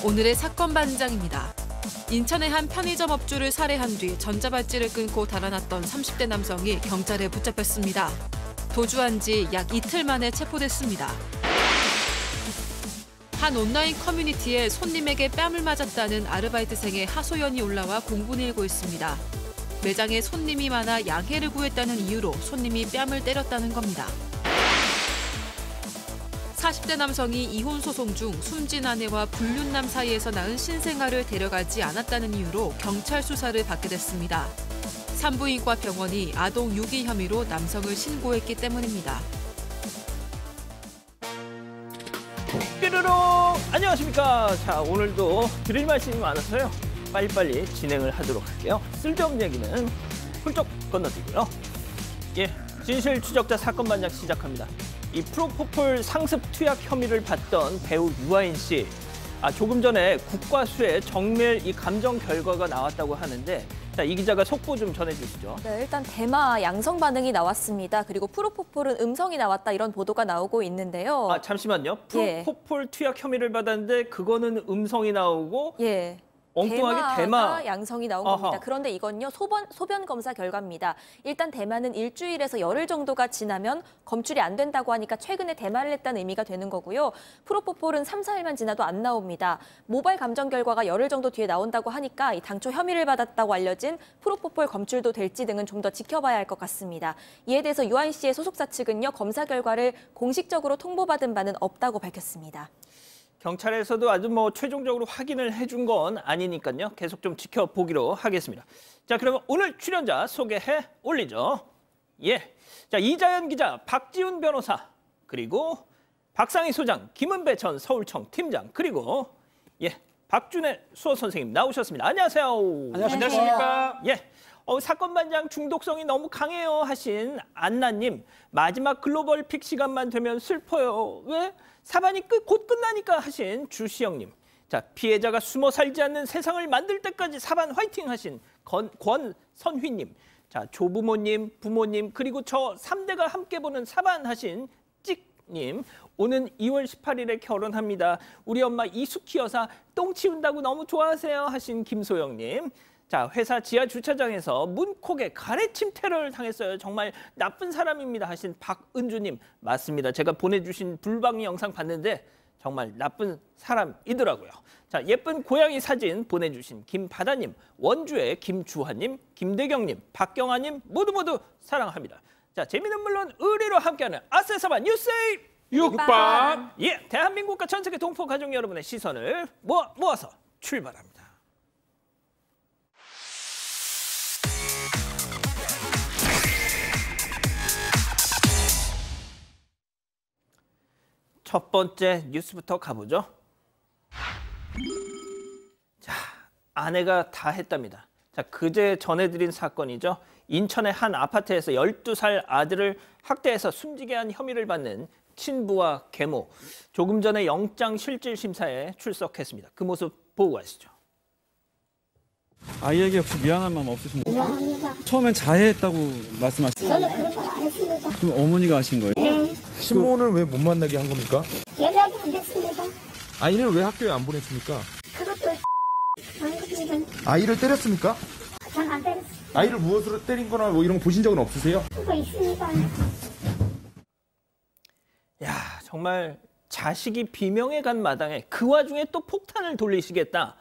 오늘의 사건 반장입니다. 인천의 한 편의점 업주를 살해한 뒤 전자발찌를 끊고 달아났던 30대 남성이 경찰에 붙잡혔습니다. 도주한 지 약 이틀 만에 체포됐습니다. 한 온라인 커뮤니티에 손님에게 뺨을 맞았다는 아르바이트생의 하소연이 올라와 공분이 일고 있습니다. 매장에 손님이 많아 양해를 구했다는 이유로 손님이 뺨을 때렸다는 겁니다. 40대 남성이 이혼 소송 중 숨진 아내와 불륜남 사이에서 낳은 신생아를 데려가지 않았다는 이유로 경찰 수사를 받게 됐습니다. 산부인과 병원이 아동 유기 혐의로 남성을 신고했기 때문입니다. 뾰로롱! 안녕하십니까. 자, 오늘도 드릴 말씀이 많아서요. 빨리빨리 진행을 하도록 할게요. 쓸데없는 얘기는 훌쩍 건너뛰고요. 예, 진실 추적자 사건 반장 시작합니다. 이 프로포폴 상습 투약 혐의를 받던 배우 유아인 씨. 조금 전에 국과수의 정밀 이 감정 결과가 나왔다고 하는데, 자, 이 기자가 속보 좀 전해주시죠. 네, 일단 대마 양성 반응이 나왔습니다. 그리고 프로포폴은 음성이 나왔다 이런 보도가 나오고 있는데요. 잠시만요. 프로포폴 투약 혐의를 받았는데 그거는 음성이 나오고 엉뚱하게 대마 양성이 나온 겁니다. 그런데 이건요 소변 검사 결과입니다. 일단 대마는 일주일에서 열흘 정도가 지나면 검출이 안 된다고 하니까 최근에 대마를 했다는 의미가 되는 거고요. 프로포폴은 3, 4일만 지나도 안 나옵니다. 모발 감정 결과가 열흘 정도 뒤에 나온다고 하니까 이 당초 혐의를 받았다고 알려진 프로포폴 검출도 될지 등은 좀 더 지켜봐야 할 것 같습니다. 이에 대해서 유아인 씨의 소속사 측은요 검사 결과를 공식적으로 통보받은 바는 없다고 밝혔습니다. 경찰에서도 아주 최종적으로 확인을 해준 건 아니니까요. 계속 좀 지켜보기로 하겠습니다. 자, 그러면 오늘 출연자 소개해 올리죠. 예, 자, 이자연 기자, 박지훈 변호사, 그리고 박상희 소장, 김은배 전 서울청 팀장, 그리고 박준혜 수어 선생님 나오셨습니다. 안녕하세요. 안녕하십니까. 예. 사건 반장 중독성이 너무 강해요 하신 안나님, 마지막 글로벌 픽 시간만 되면 슬퍼요. 왜? 사반이 곧 끝나니까 하신 주시영님. 자, 피해자가 숨어 살지 않는 세상을 만들 때까지 사반 화이팅 하신 권선휘님. 자, 조부모님, 부모님, 그리고 저 3대가 함께 보는 사반 하신 찍님. 오는 2월 18일에 결혼합니다. 우리 엄마 이숙희 여사 똥 치운다고 너무 좋아하세요 하신 김소영님. 자, 회사 지하 주차장에서 문콕에 가래침 테러를 당했어요. 정말 나쁜 사람입니다 하신 박은주님. 맞습니다. 제가 보내주신 불방 영상 봤는데 정말 나쁜 사람이더라고요. 자, 예쁜 고양이 사진 보내주신 김바다님, 원주의 김주하님, 김대경님, 박경아님 모두 사랑합니다. 자, 재미는 물론 의리로 함께하는 아세사반 뉴스에이 육반. 예, 대한민국과 전 세계 동포 가족 여러분의 시선을 모아서 출발합니다. 첫 번째 뉴스부터 가보죠. 자, 아내가 다 했답니다. 자, 그제 전해드린 사건이죠. 인천의 한 아파트에서 12살 아들을 학대해서 숨지게 한 혐의를 받는 친부와 계모. 조금 전에 영장실질심사에 출석했습니다. 그 모습 보고 가시죠. 아이에게 혹시 미안한 마음 없으신가요? 미안합니다. 처음엔 자해했다고 말씀하셨어요. 저는 그런 거 안 했습니다. 그럼 어머니가 하신 거예요? 네. 신모는 왜 못 만나게 한 겁니까? 연락이 안 됐습니다. 아이는 왜 학교에 안 보냈습니까? 그것도 아닙니다. 아이를 때렸습니까? 전 안 때렸어요. 아이를 무엇으로 때린 거나 이런 거 보신 적은 없으세요? 그거 있습니다. 야, 정말 자식이 비명에 간 마당에 그 와중에 또 폭탄을 돌리시겠다.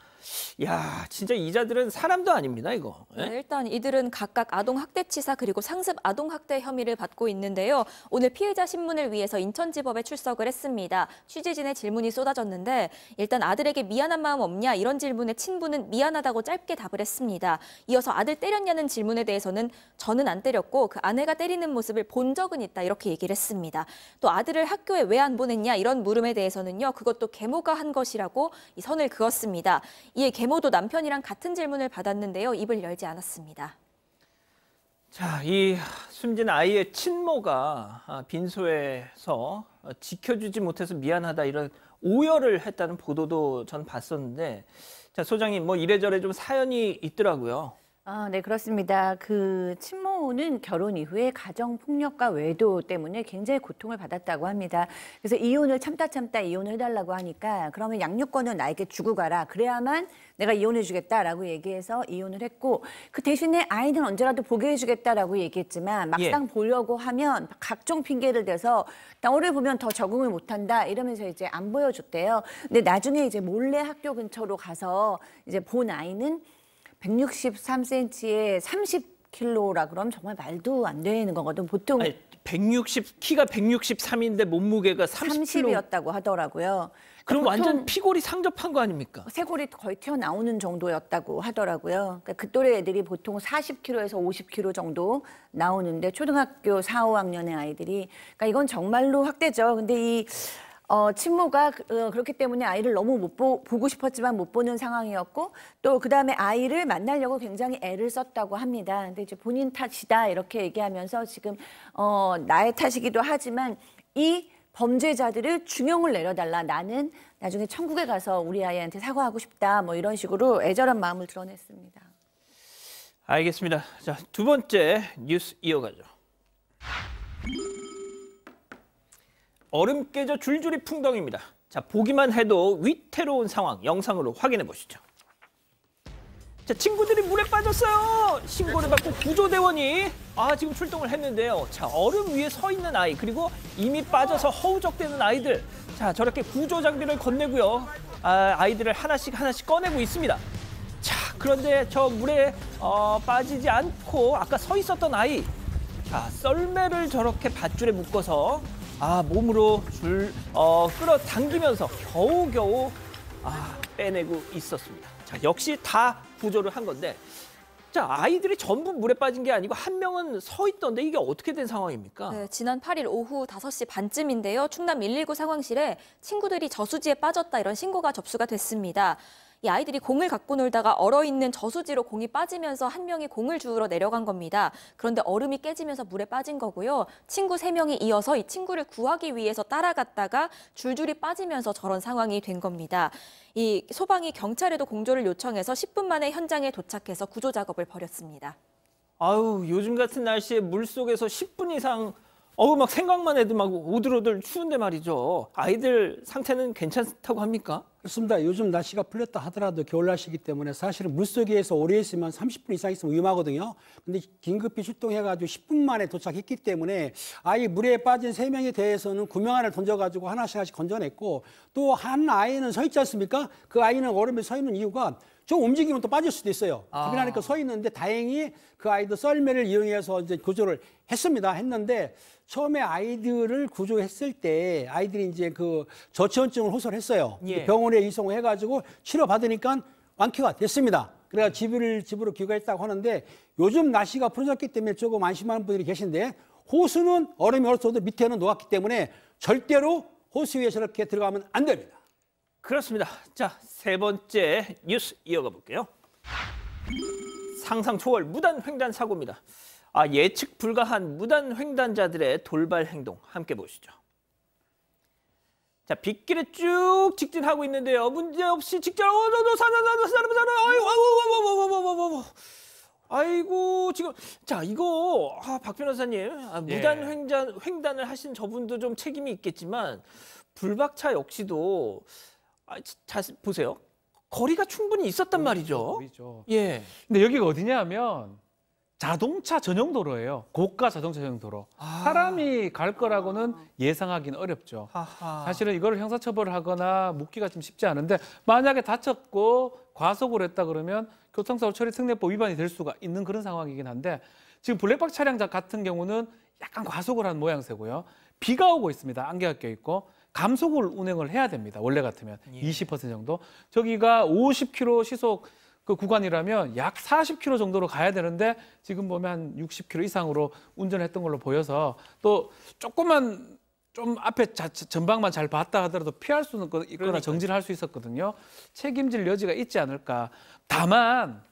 야, 진짜 이자들은 사람도 아닙니다, 이거. 네, 일단 이들은 각각 아동학대치사 그리고 상습 아동학대 혐의를 받고 있는데요. 오늘 피해자 신문을 위해서 인천지법에 출석을 했습니다. 취재진의 질문이 쏟아졌는데 일단 아들에게 미안한 마음 없냐 이런 질문에 친부는 미안하다고 짧게 답을 했습니다. 이어서 아들 때렸냐는 질문에 대해서는 저는 안 때렸고 그 아내가 때리는 모습을 본 적은 있다 이렇게 얘기를 했습니다. 또 아들을 학교에 왜 안 보냈냐 이런 물음에 대해서는요. 그것도 계모가 한 것이라고 이 선을 그었습니다. 이에 계모도 남편이랑 같은 질문을 받았는데요. 입을 열지 않았습니다. 자, 이 숨진 아이의 친모가 빈소에서 지켜주지 못해서 미안하다 이런 오열을 했다는 보도도 전 봤었는데, 자, 소장님 이래저래 좀 사연이 있더라고요. 네, 그렇습니다. 그 친모는 결혼 이후에 가정폭력과 외도 때문에 굉장히 고통을 받았다고 합니다. 그래서 이혼을 참다 이혼을 해달라고 하니까 그러면 양육권은 나에게 주고 가라. 그래야만 내가 이혼해 주겠다라고 얘기해서 이혼을 했고 그 대신에 아이는 언제라도 보게 해주겠다라고 얘기했지만 막상 보려고 하면 각종 핑계를 대서 너를 보면 더 적응을 못한다 이러면서 이제 안 보여줬대요. 근데 나중에 이제 몰래 학교 근처로 가서 이제 본 아이는 163cm에 30kg라 그러면 정말 말도 안 되는 거거든. 보통 아니, 키가 163인데 몸무게가 30kg. 30이었다고 하더라고요. 그럼 보통 완전 피골이 상접한 거 아닙니까? 쇄골이 거의 튀어나오는 정도였다고 하더라고요. 그러니까 그 또래 애들이 보통 40kg에서 50kg 정도 나오는데 초등학교 4, 5학년의 아이들이 그러니까 이건 정말로 학대죠. 근데 이 친모가 그렇기 때문에 아이를 너무 보고 싶었지만 못 보는 상황이었고 또 그다음에 아이를 만나려고 굉장히 애를 썼다고 합니다. 근데 이제 본인 탓이다 이렇게 얘기하면서 지금 나의 탓이기도 하지만 이 범죄자들을 중형을 내려달라. 나는 나중에 천국에 가서 우리 아이한테 사과하고 싶다. 뭐 이런 식으로 애절한 마음을 드러냈습니다. 알겠습니다. 자, 두 번째 뉴스 이어가죠. 얼음 깨져 줄줄이 풍덩입니다. 자, 보기만 해도 위태로운 상황 영상으로 확인해 보시죠. 자, 친구들이 물에 빠졌어요. 신고를 받고 구조대원이 지금 출동을 했는데요. 자, 얼음 위에 서 있는 아이 그리고 이미 빠져서 허우적대는 아이들. 자, 저렇게 구조 장비를 건네고요. 아이들을 하나씩 꺼내고 있습니다. 자, 그런데 저 물에 빠지지 않고 아까 서 있었던 아이. 자, 썰매를 저렇게 밧줄에 묶어서 몸으로 끌어당기면서 겨우겨우 빼내고 있었습니다. 자, 역시 다 구조를 한 건데, 자, 아이들이 전부 물에 빠진 게 아니고 한 명은 서 있던데 이게 어떻게 된 상황입니까? 네, 지난 8일 오후 5시 반쯤인데요. 충남 119 상황실에 친구들이 저수지에 빠졌다 이런 신고가 접수가 됐습니다. 이 아이들이 공을 갖고 놀다가 얼어있는 저수지로 공이 빠지면서 한 명이 공을 주우러 내려간 겁니다. 그런데 얼음이 깨지면서 물에 빠진 거고요. 친구 3명이 이어서 이 친구를 구하기 위해서 따라갔다가 줄줄이 빠지면서 저런 상황이 된 겁니다. 이 소방이 경찰에도 공조를 요청해서 10분 만에 현장에 도착해서 구조 작업을 벌였습니다. 요즘 같은 날씨에 물속에서 10분 이상 막 생각만 해도 막 오들오들 추운데 말이죠. 아이들 상태는 괜찮다고 합니까? 그렇습니다. 요즘 날씨가 풀렸다 하더라도 겨울 날씨이기 때문에 사실은 물속에서 오래 있으면 30분 이상 있으면 위험하거든요. 근데 긴급히 출동해가지고 10분 만에 도착했기 때문에 아이 물에 빠진 3명에 대해서는 구명안을 던져가지고 하나씩 건져냈고 또 한 아이는 서 있지 않습니까? 그 아이는 얼음에 서 있는 이유가 좀 움직이면 또 빠질 수도 있어요. 기민하니까 서 있는데 다행히 그 아이도 썰매를 이용해서 이제 구조를 했는데 처음에 아이들을 구조했을 때 아이들이 이제 그 저체온증을 호소를 했어요. 병원에 이송을 해가지고 치료받으니까 완쾌가 됐습니다. 그래서 집으로 귀가했다고 하는데 요즘 날씨가 풀어졌기 때문에 조금 안심하는 분들이 계신데 호수는 얼음이 얼어도 밑에는 녹았기 때문에 절대로 호수 위에 저렇게 들어가면 안 됩니다. 그렇습니다. 자, 세 번째 뉴스 이어가 볼게요. 상상 초월 무단 횡단 사고입니다. 예측 불가한 무단 횡단자들의 돌발 행동 함께 보시죠. 자, 빗길에 쭉 직진하고 있는데요. 문제없이 직진. 아이고 지금 자 이거 박 변호사님 무단 횡단을 하신 저분도 좀 책임이 있겠지만 불박차 역시도 자 보세요. 거리가 충분히 있었단 말이죠. 거리죠. 예. 근데 여기가 어디냐면 자동차 전용 도로예요. 고가 자동차 전용 도로. 사람이 갈 거라고는 예상하기는 어렵죠. 사실은 이거를 형사처벌을 하거나 묻기가 좀 쉽지 않은데 만약에 다쳤고 과속을 했다 그러면 교통사고 처리 특례법 위반이 될 수가 있는 그런 상황이긴 한데 지금 블랙박 차량 같은 경우는 약간 과속을 한 모양새고요. 비가 오고 있습니다. 안개가 껴 있고 감속을 운행을 해야 됩니다. 원래 같으면 20% 정도. 저기가 50km 시속 그 구간이라면 약 40km 정도로 가야 되는데 지금 보면 한 60km 이상으로 운전했던 걸로 보여서 또 조금만 좀 앞에 전방만 잘 봤다 하더라도 피할 수는 있거나 그러니까요. 정지를 할 수 있었거든요. 책임질 여지가 있지 않을까. 다만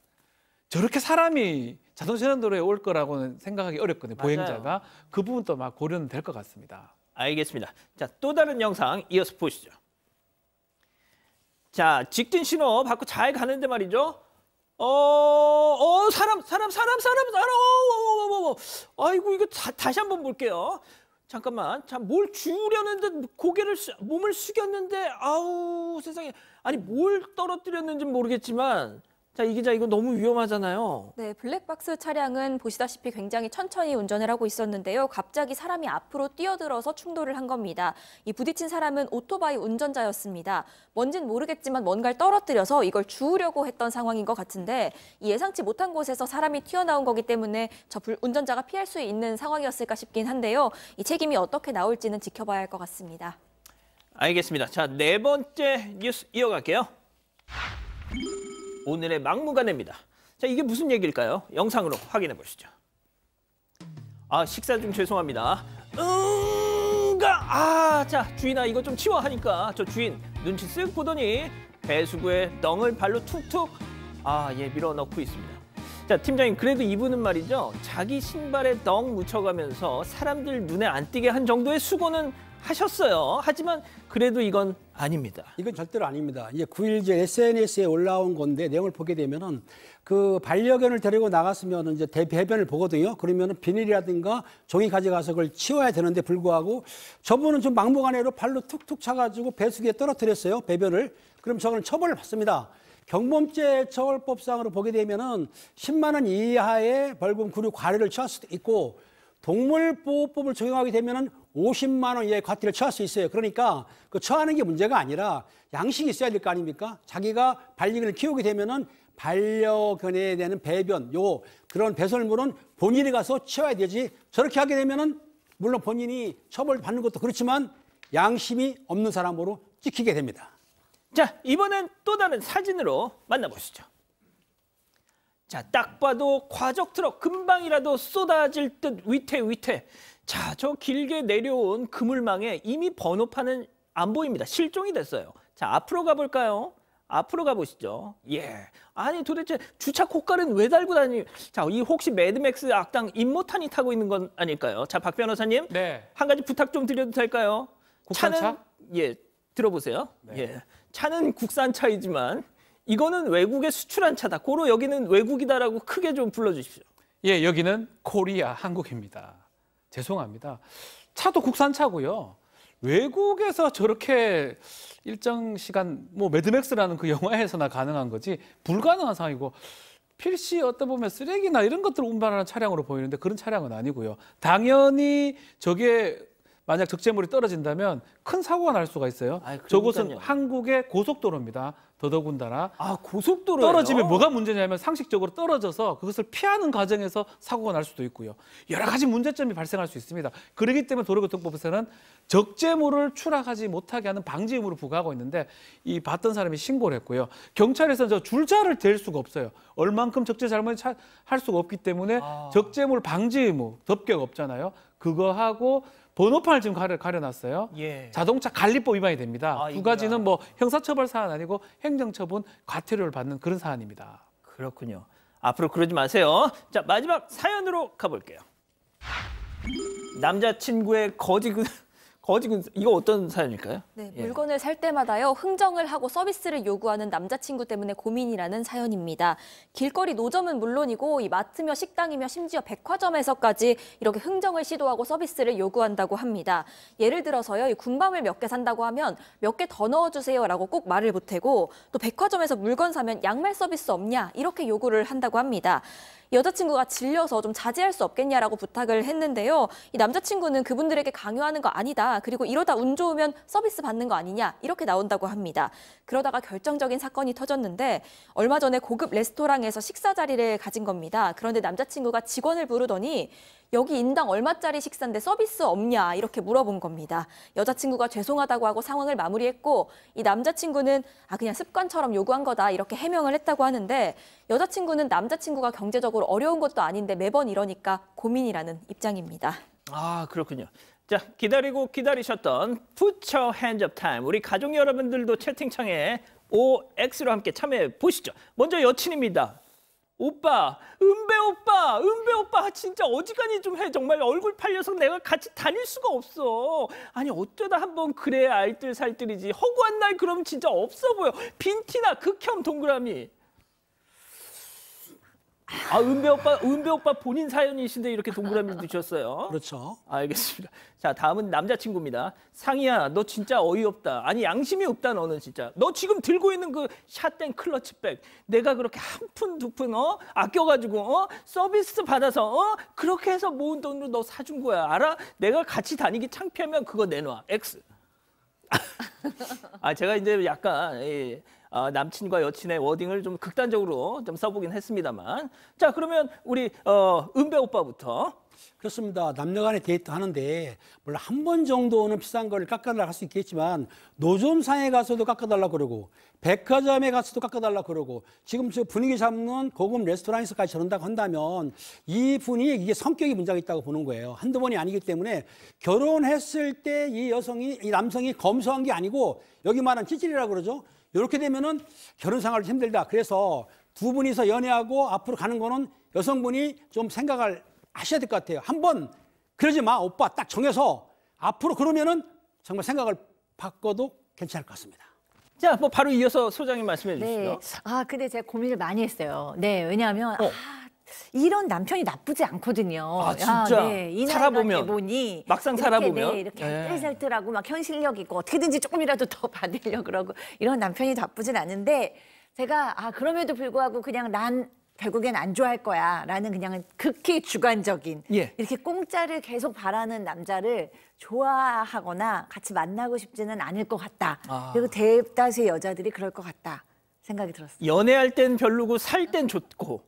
저렇게 사람이 자동차 전도로에 올 거라고는 생각하기 어렵거든요. 맞아요. 보행자가. 그 부분도 막 고려는 될 것 같습니다. 알겠습니다. 자, 또 다른 영상 이어서 보시죠. 자, 직진 신호 받고 잘 가는데 말이죠. 사람. 아이고, 이거 다시 한번 볼게요. 잠깐만. 자, 뭘 주우려는데 몸을 숙였는데, 아우, 세상에. 아니, 뭘 떨어뜨렸는지 모르겠지만, 자, 이 기자, 이거 너무 위험하잖아요. 네, 블랙박스 차량은 보시다시피 굉장히 천천히 운전을 하고 있었는데요. 갑자기 사람이 앞으로 뛰어들어서 충돌을 한 겁니다. 이 부딪힌 사람은 오토바이 운전자였습니다. 뭔진 모르겠지만 뭔가를 떨어뜨려서 이걸 주우려고 했던 상황인 것 같은데 이 예상치 못한 곳에서 사람이 튀어나온 거기 때문에 저 운전자가 피할 수 있는 상황이었을까 싶긴 한데요. 이 책임이 어떻게 나올지는 지켜봐야 할 것 같습니다. 알겠습니다. 자, 네 번째 뉴스 이어갈게요. 오늘의 막무가내입니다. 자, 이게 무슨 얘기일까요? 영상으로 확인해 보시죠. 식사 중 죄송합니다. 자, 주인아, 이거 좀 치워 하니까 저 주인 눈치 쓱 보더니 배수구에 덩을 발로 툭툭 밀어넣고 있습니다. 자, 팀장님, 그래도 이분은 말이죠. 자기 신발에 덩 묻혀가면서 사람들 눈에 안 띄게 한 정도의 수고는 하셨어요. 하지만 그래도 이건 아닙니다. 이건 절대로 아닙니다. 이제 9일 전 SNS에 올라온 건데 내용을 보게 되면은 그 반려견을 데리고 나갔으면 이제 배변을 보거든요. 그러면은 비닐이라든가 종이 가져가서 그걸 치워야 되는데 불구하고 저분은 좀 막무가내로 발로 툭툭 차가지고 배수기에 떨어뜨렸어요. 배변을. 그럼 저거는 처벌을 받습니다. 경범죄 처벌법상으로 보게 되면은 10만 원 이하의 벌금, 구류, 과료를 처할 수도 있고 동물보호법을 적용하게 되면은 50만 원 이하의 과태료를 처할 수 있어요. 그러니까 그 처하는 게 문제가 아니라 양식이 있어야 될 거 아닙니까? 자기가 반려견을 키우게 되면은 반려견에 대한 배변, 그런 배설물은 본인이 가서 치워야 되지. 저렇게 하게 되면은 물론 본인이 처벌받는 것도 그렇지만 양심이 없는 사람으로 찍히게 됩니다. 자, 이번엔 또 다른 사진으로 만나보시죠. 자, 딱 봐도 과적 트럭 금방이라도 쏟아질 듯 위태. 자, 저 길게 내려온 그물망에 이미 번호판은 안 보입니다. 실종이 됐어요. 자, 앞으로 가볼까요? 앞으로 가보시죠. 아니, 도대체 주차 고깔은 왜 달고 다니? 자, 이 혹시 매드맥스 악당 임모탄이 타고 있는 건 아닐까요? 자, 박 변호사님. 네. 한 가지 부탁 좀 드려도 될까요? 국산차? 차는, 들어보세요. 네. 차는 국산차이지만 이거는 외국에 수출한 차다. 고로 여기는 외국이다라고 크게 좀 불러주십시오. 여기는 코리아, 한국입니다. 죄송합니다. 차도 국산차고요. 외국에서 저렇게 일정 시간, 매드맥스라는 그 영화에서나 가능한 거지 불가능한 상황이고 필시 어떤 보면 쓰레기나 이런 것들을 운반하는 차량으로 보이는데 그런 차량은 아니고요. 당연히 저게 만약 적재물이 떨어진다면 큰 사고가 날 수가 있어요. 저곳은 한국의 고속도로입니다. 더더군다나. 고속도로예요? 떨어지면 뭐가 문제냐면 상식적으로 떨어져서 그것을 피하는 과정에서 사고가 날 수도 있고요. 여러 가지 문제점이 발생할 수 있습니다. 그렇기 때문에 도로교통법에서는 적재물을 추락하지 못하게 하는 방지 의무를 부과하고 있는데 이 봤던 사람이 신고를 했고요. 경찰에서는 저 줄자를 댈 수가 없어요. 얼만큼 적재 잘못을 할 수가 없기 때문에 적재물 방지 의무, 덮개가 없잖아요. 그거 하고 번호판을 지금 가려놨어요. 자동차 관리법 위반이 됩니다. 두 가지는 형사처벌 사안 아니고 행정처분, 과태료를 받는 그런 사안입니다. 그렇군요. 앞으로 그러지 마세요. 자, 마지막 사연으로 가볼게요. 남자친구의 거지군 이거 어떤 사연일까요? 네, 물건을 살 때마다요 흥정을 하고 서비스를 요구하는 남자친구 때문에 고민이라는 사연입니다. 길거리 노점은 물론이고 이 마트며 식당이며 심지어 백화점에서까지 이렇게 흥정을 시도하고 서비스를 요구한다고 합니다. 예를 들어서요, 이 군밤을 몇 개 산다고 하면 몇 개 더 넣어주세요라고 꼭 말을 보태고 또 백화점에서 물건 사면 양말 서비스 없냐 이렇게 요구를 한다고 합니다. 여자친구가 질려서 좀 자제할 수 없겠냐라고 부탁을 했는데요. 이 남자친구는 그분들에게 강요하는 거 아니다. 그리고 이러다 운 좋으면 서비스 받는 거 아니냐. 이렇게 나온다고 합니다. 그러다가 결정적인 사건이 터졌는데 얼마 전에 고급 레스토랑에서 식사 자리를 가진 겁니다. 그런데 남자친구가 직원을 부르더니 여기 인당 얼마짜리 식사인데 서비스 없냐 이렇게 물어본 겁니다. 여자친구가 죄송하다고 하고 상황을 마무리했고 이 남자친구는 그냥 습관처럼 요구한 거다 이렇게 해명을 했다고 하는데 여자친구는 남자친구가 경제적으로 어려운 것도 아닌데 매번 이러니까 고민이라는 입장입니다. 그렇군요. 자, 기다리고 기다리셨던 Put Your Hands Up Time. 우리 가족 여러분들도 채팅창에 OX로 함께 참여해 보시죠. 먼저 여친입니다. 오빠, 은배 오빠, 진짜 어지간히 좀 해. 정말 얼굴 팔려서 내가 같이 다닐 수가 없어. 아니, 어쩌다 한번 그래야 알뜰살뜰이지. 허구한 날 그럼 진짜 없어 보여. 빈티나 극혐 동그라미. 은배 오빠 본인 사연이신데 이렇게 동그라미를 두셨어요. 그렇죠. 알겠습니다. 자, 다음은 남자친구입니다. 상희야, 너 진짜 어이없다. 아니, 양심이 없다, 너는 진짜. 너 지금 들고 있는 그 샷땡 클러치백. 내가 그렇게 한 푼, 두 푼, 아껴가지고, 서비스 받아서, 그렇게 해서 모은 돈으로 너 사준 거야. 알아? 내가 같이 다니기 창피하면 그거 내놔. X. 제가 이제 약간, 남친과 여친의 워딩을 좀 극단적으로 좀 써보긴 했습니다만. 자, 그러면 우리 은배 오빠부터. 그렇습니다. 남녀 간에 데이트 하는데 물론 한 번 정도는 비싼 걸 깎아달라고 할 수 있겠지만 노점상에 가서도 깎아달라고 그러고 백화점에 가서도 깎아달라고 그러고 지금 저 분위기 잡는 고급 레스토랑에서까지 저런다고 한다면 이 분이 이게 성격이 문제가 있다고 보는 거예요. 한두 번이 아니기 때문에 결혼했을 때 이 남성이 검소한 게 아니고 여기 말하는 찌질이라고 그러죠. 이렇게 되면은 결혼 생활이 힘들다. 그래서 두 분이서 연애하고 앞으로 가는 거는 여성분이 좀 생각을 하셔야 될 것 같아요. 한번 그러지 마 오빠 딱 정해서 앞으로 그러면은 정말 생각을 바꿔도 괜찮을 것 같습니다. 자, 뭐 바로 이어서 소장님 말씀해 주시죠. 네. 근데 제가 고민을 많이 했어요. 네, 왜냐하면 이런 남편이 나쁘지 않거든요. 진짜 이 살아보면 보니 막상 이렇게, 살아보면 네, 이렇게 알뜰살뜰하고 막 현실력 있고 어떻게든지 조금이라도 더 받으려고 그러고 이런 남편이 나쁘진 않은데 제가 그럼에도 불구하고 그냥 난 결국엔 안 좋아할 거야 라는 그냥 극히 주관적인 이렇게 공짜를 계속 바라는 남자를 좋아하거나 같이 만나고 싶지는 않을 것 같다. 그리고 대다수의 여자들이 그럴 것 같다 생각이 들었어요. 연애할 땐 별로고 살 땐 좋고.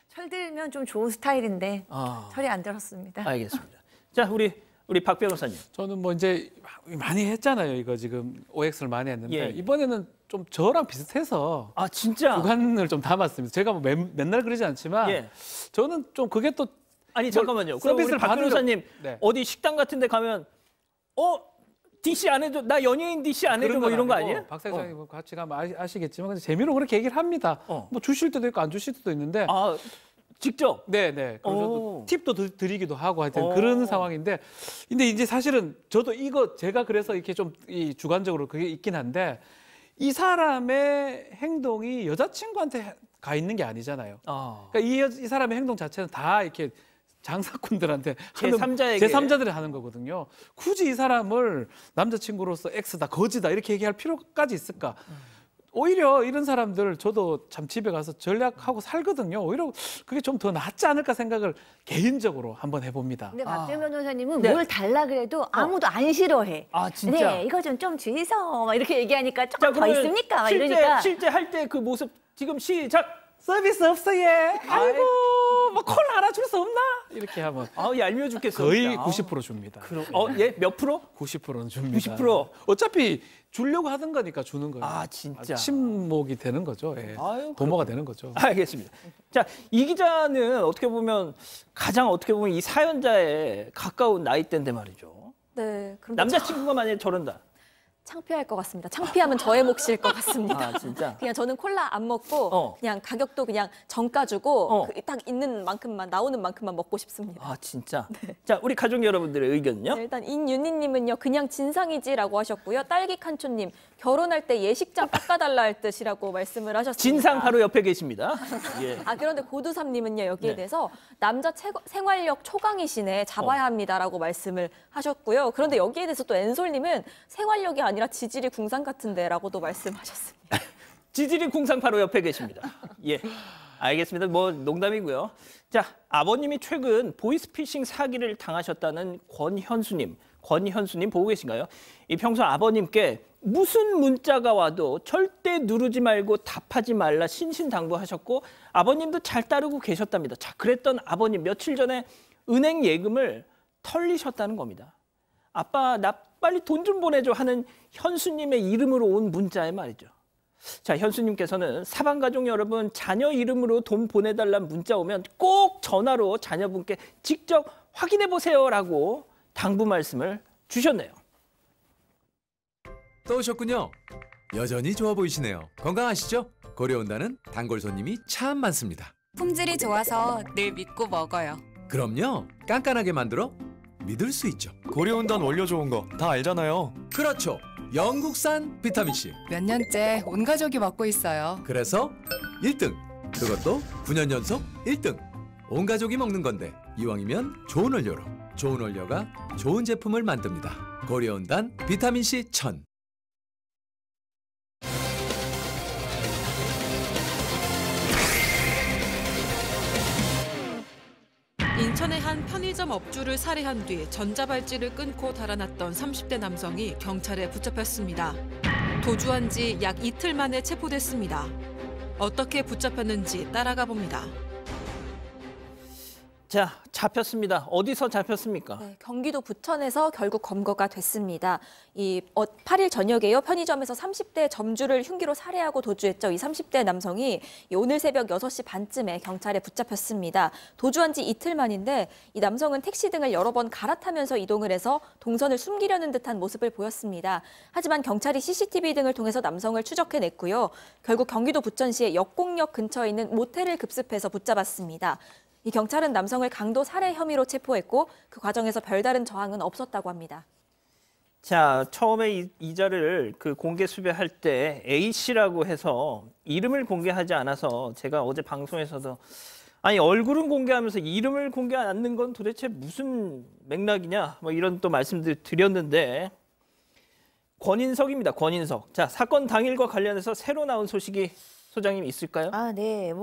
철들면 좀 좋은 스타일인데 철이 안 들었습니다. 알겠습니다. 자, 우리 박 변호사님. 저는 뭐 이제 많이 했잖아요. 이거 지금 OX를 많이 했는데 예. 이번에는 좀 저랑 비슷해서 진짜 주관을 좀 담았습니다. 제가 뭐 맨날 그러지 않지만 저는 좀 그게 또 아니 잠깐만요. 그럼 우리 박 변호사님 어디 식당 같은 데 가면 DC 안 해도 나 연예인 DC 안 해도 뭐 이런 거 아니에요? 박 사장님 같이 가면 아시겠지만 재미로 그렇게 얘기를 합니다. 뭐 주실 때도 있고 안 주실 때도 있는데 직접? 네네. 그래서 팁도 드리기도 하고 하여튼 그런 상황인데 근데 이제 사실은 저도 이거 제가 그래서 이렇게 좀 이 주관적으로 그게 있긴 한데 이 사람의 행동이 여자친구한테 가 있는 게 아니잖아요. 그러니까 이 사람의 행동 자체는 다 이렇게 장사꾼들한테 제3자들이 하는 거거든요. 굳이 이 사람을 남자친구로서 X다, 거지다 이렇게 얘기할 필요까지 있을까? 오히려 이런 사람들 저도 참 집에 가서 전략하고 살거든요. 오히려 그게 좀 더 낫지 않을까 생각을 개인적으로 한번 해봅니다. 근데 박준 변호사님은 뭘 달라 그래도 아무도 안 싫어해. 진짜? 네, 이거 좀 주이소. 막 이렇게 얘기하니까 조금 더 있습니까? 막 이러니까. 실제 할 때 그 모습 지금 시작. 서비스 없어 얘. 아이고 뭐 콜라 하나 줄 수 없나? 이렇게 하면 얄미워 죽겠어. 거의 90% 줍니다. 몇 프로? 90%는 줍니다. 90%? 어차피 주려고 하던 거니까 주는 거예요. 진짜. 친목이 되는 거죠. 도모가 되는 거죠. 알겠습니다. 자, 이 기자는 어떻게 보면 이 사연자에 가까운 나이대인데 말이죠. 네. 남자친구가 만약에 저런다. 창피할 것 같습니다. 창피하면 저의 몫일 것 같습니다. 진짜? 그냥 저는 콜라 안 먹고 그냥 가격도 그냥 정가 주고 딱 있는 만큼만 나오는 만큼만 먹고 싶습니다. 진짜? 네. 자, 우리 가족 여러분들의 의견은요? 네, 일단 인윤희님은요. 그냥 진상이지라고 하셨고요. 딸기칸초님 결혼할 때 예식장 깎아달라 할 뜻이라고 말씀을 하셨습니다. 진상 바로 옆에 계십니다. 그런데 고두삼님은요. 여기에 대해서 남자 생활력 초강이시네 잡아야 합니다라고 말씀을 하셨고요. 그런데 여기에 대해서 또 엔솔님은 생활력이 아니라 지질이 궁상 같은데라고도 말씀하셨습니다. 지질이 궁상 바로 옆에 계십니다. 알겠습니다. 뭐 농담이고요. 자, 아버님이 최근 보이스피싱 사기를 당하셨다는 권현수님 보고 계신가요? 이 평소 아버님께 무슨 문자가 와도 절대 누르지 말고 답하지 말라 신신당부하셨고 아버님도 잘 따르고 계셨답니다. 자, 그랬던 아버님 며칠 전에 은행 예금을 털리셨다는 겁니다. 아빠 나 빨리 돈 좀 보내줘 하는 현수님의 이름으로 온 문자에 말이죠. 자, 현수님께서는 사방가족 여러분 자녀 이름으로 돈 보내달라는 문자 오면 꼭 전화로 자녀분께 직접 확인해 보세요라고 당부 말씀을 주셨네요. 또 오셨군요. 여전히 좋아 보이시네요. 건강하시죠? 고려온다는 단골 손님이 참 많습니다. 품질이 좋아서 늘 믿고 먹어요. 그럼요. 깐깐하게 만들어 믿을 수 있죠. 고려온단 원료 좋은 거 다 알잖아요. 그렇죠. 영국산 비타민C. 몇 년째 온 가족이 먹고 있어요. 그래서 1등 그것도 9년 연속 1등. 온 가족이 먹는 건데 이왕이면 좋은 원료로. 좋은 원료가 좋은 제품을 만듭니다. 고려온단 비타민C 1000. 인천의 한 편의점 업주를 살해한 뒤 전자발찌를 끊고 달아났던 30대 남성이 경찰에 붙잡혔습니다. 도주한 지 약 이틀 만에 체포됐습니다. 어떻게 붙잡혔는지 따라가 봅니다. 자, 잡혔습니다. 어디서 잡혔습니까? 네, 경기도 부천에서 결국 검거가 됐습니다. 8일 저녁에요. 편의점에서 30대 점주를 흉기로 살해하고 도주했죠. 이 30대 남성이 오늘 새벽 6시 반쯤에 경찰에 붙잡혔습니다. 도주한 지 이틀 만인데 이 남성은 택시 등을 여러 번 갈아타면서 이동을 해서 동선을 숨기려는 듯한 모습을 보였습니다. 하지만 경찰이 CCTV 등을 통해서 남성을 추적해냈고요. 결국 경기도 부천시의 역곡역 근처에 있는 모텔을 급습해서 붙잡았습니다. 이 경찰은 남성을 강도 살해 혐의로 체포했고 그 과정에서 별다른 저항은 없었다고 합니다. 자, 처음에 이자를 공개 수배할 때 A씨라고 해서 이름을 공개하지 않아서 제가 어제 방송에서도 아니 얼굴은 공개하면서 이름을 공개 않는 건 도대체 무슨 맥락이냐 뭐 이런 또 말씀들 드렸는데 권인석입니다. 권인석. 자, 사건 당일과 관련해서 새로 나온 소식이 소장님 있을까요? 네.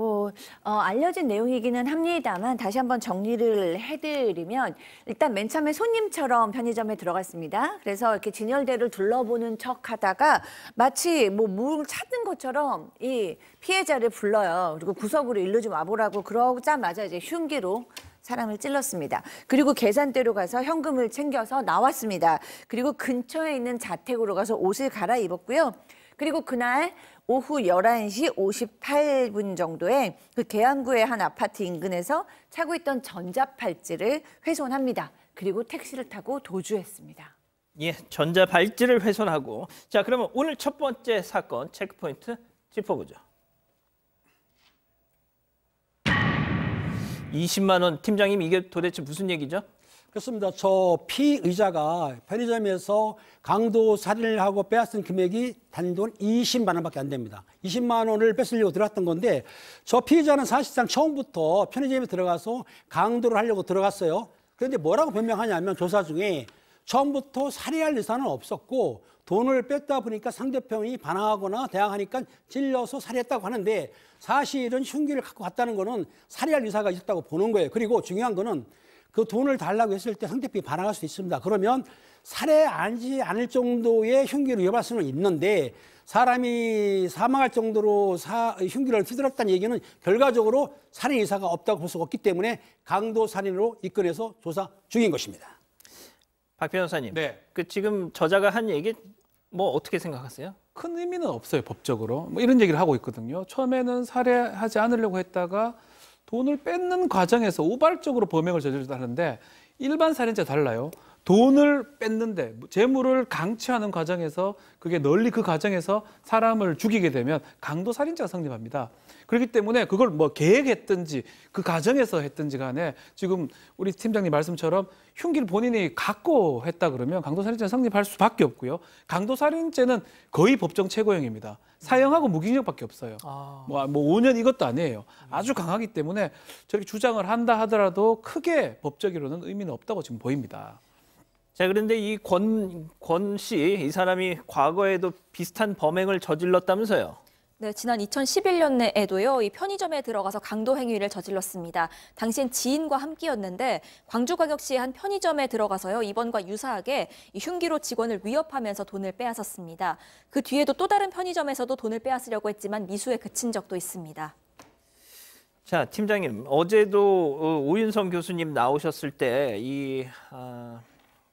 알려진 내용이기는 합니다만 다시 한번 정리를 해드리면 일단 맨 처음에 손님처럼 편의점에 들어갔습니다. 그래서 이렇게 진열대를 둘러보는 척하다가 마치 뭘 찾는 것처럼 이 피해자를 불러요. 그리고 구석으로 일로 좀 와보라고 그러자마자 이제 흉기로 사람을 찔렀습니다. 그리고 계산대로 가서 현금을 챙겨서 나왔습니다. 그리고 근처에 있는 자택으로 가서 옷을 갈아입었고요. 그리고 그날 오후 11시 58분 정도에 그 계양구의 한 아파트 인근에서 차고 있던 전자발찌를 훼손합니다. 그리고 택시를 타고 도주했습니다. 예, 전자발찌를 훼손하고. 자, 그러면 오늘 첫 번째 사건 체크포인트 짚어보죠. 20만 원. 팀장님, 이게 도대체 무슨 얘기죠? 그렇습니다. 저 피의자가 편의점에서 강도 살인을 하고 빼앗은 금액이 단돈 20만 원밖에 안 됩니다. 20만 원을 뺏으려고 들어갔던 건데 저 피의자는 사실상 처음부터 편의점에 들어가서 강도를 하려고 들어갔어요. 그런데 뭐라고 변명하냐면 조사 중에 처음부터 살해할 의사는 없었고 돈을 뺐다 보니까 상대편이 반항하거나 대항하니까 찔려서 살해했다고 하는데 사실은 흉기를 갖고 갔다는 거는 살해할 의사가 있었다고 보는 거예요. 그리고 중요한 거는 그 돈을 달라고 했을 때 상대편이 반항할 수 있습니다. 그러면 살해하지 않을 정도의 흉기를 위협할 수는 있는데 사람이 사망할 정도로 흉기를 휘둘렀다는 얘기는 결과적으로 살인 의사가 없다고 볼 수 없기 때문에 강도 살인으로 입건해서 조사 중인 것입니다. 박 변호사님, 네. 지금 저자가 한 얘기 어떻게 생각하세요? 큰 의미는 없어요, 법적으로. 이런 얘기를 하고 있거든요. 처음에는 살해하지 않으려고 했다가 돈을 뺏는 과정에서 우발적으로 범행을 저질렀다는데 일반 살인죄와 달라요. 돈을 뺏는데 재물을 강취하는 과정에서 그게 널리 그 과정에서 사람을 죽이게 되면 강도 살인죄가 성립합니다. 그렇기 때문에 그걸 계획했든지 그 과정에서 했든지 간에 지금 우리 팀장님 말씀처럼 흉기를 본인이 갖고 했다 그러면 강도살인죄는 성립할 수밖에 없고요. 강도살인죄는 거의 법정 최고형입니다. 사형하고 무기징역밖에 없어요. 5년 이것도 아니에요. 아주 강하기 때문에 저렇게 주장을 한다 하더라도 크게 법적으로는 의미는 없다고 지금 보입니다. 자, 그런데 이 권 씨, 이 사람이 과거에도 비슷한 범행을 저질렀다면서요? 네, 지난 2011년에도요, 이 편의점에 들어가서 강도 행위를 저질렀습니다. 당시엔 지인과 함께였는데 광주광역시의 한 편의점에 들어가서요, 이번과 유사하게 이 흉기로 직원을 위협하면서 돈을 빼앗았습니다. 그 뒤에도 또 다른 편의점에서도 돈을 빼앗으려고 했지만 미수에 그친 적도 있습니다. 자, 팀장님, 어제도 오윤성 교수님 나오셨을 때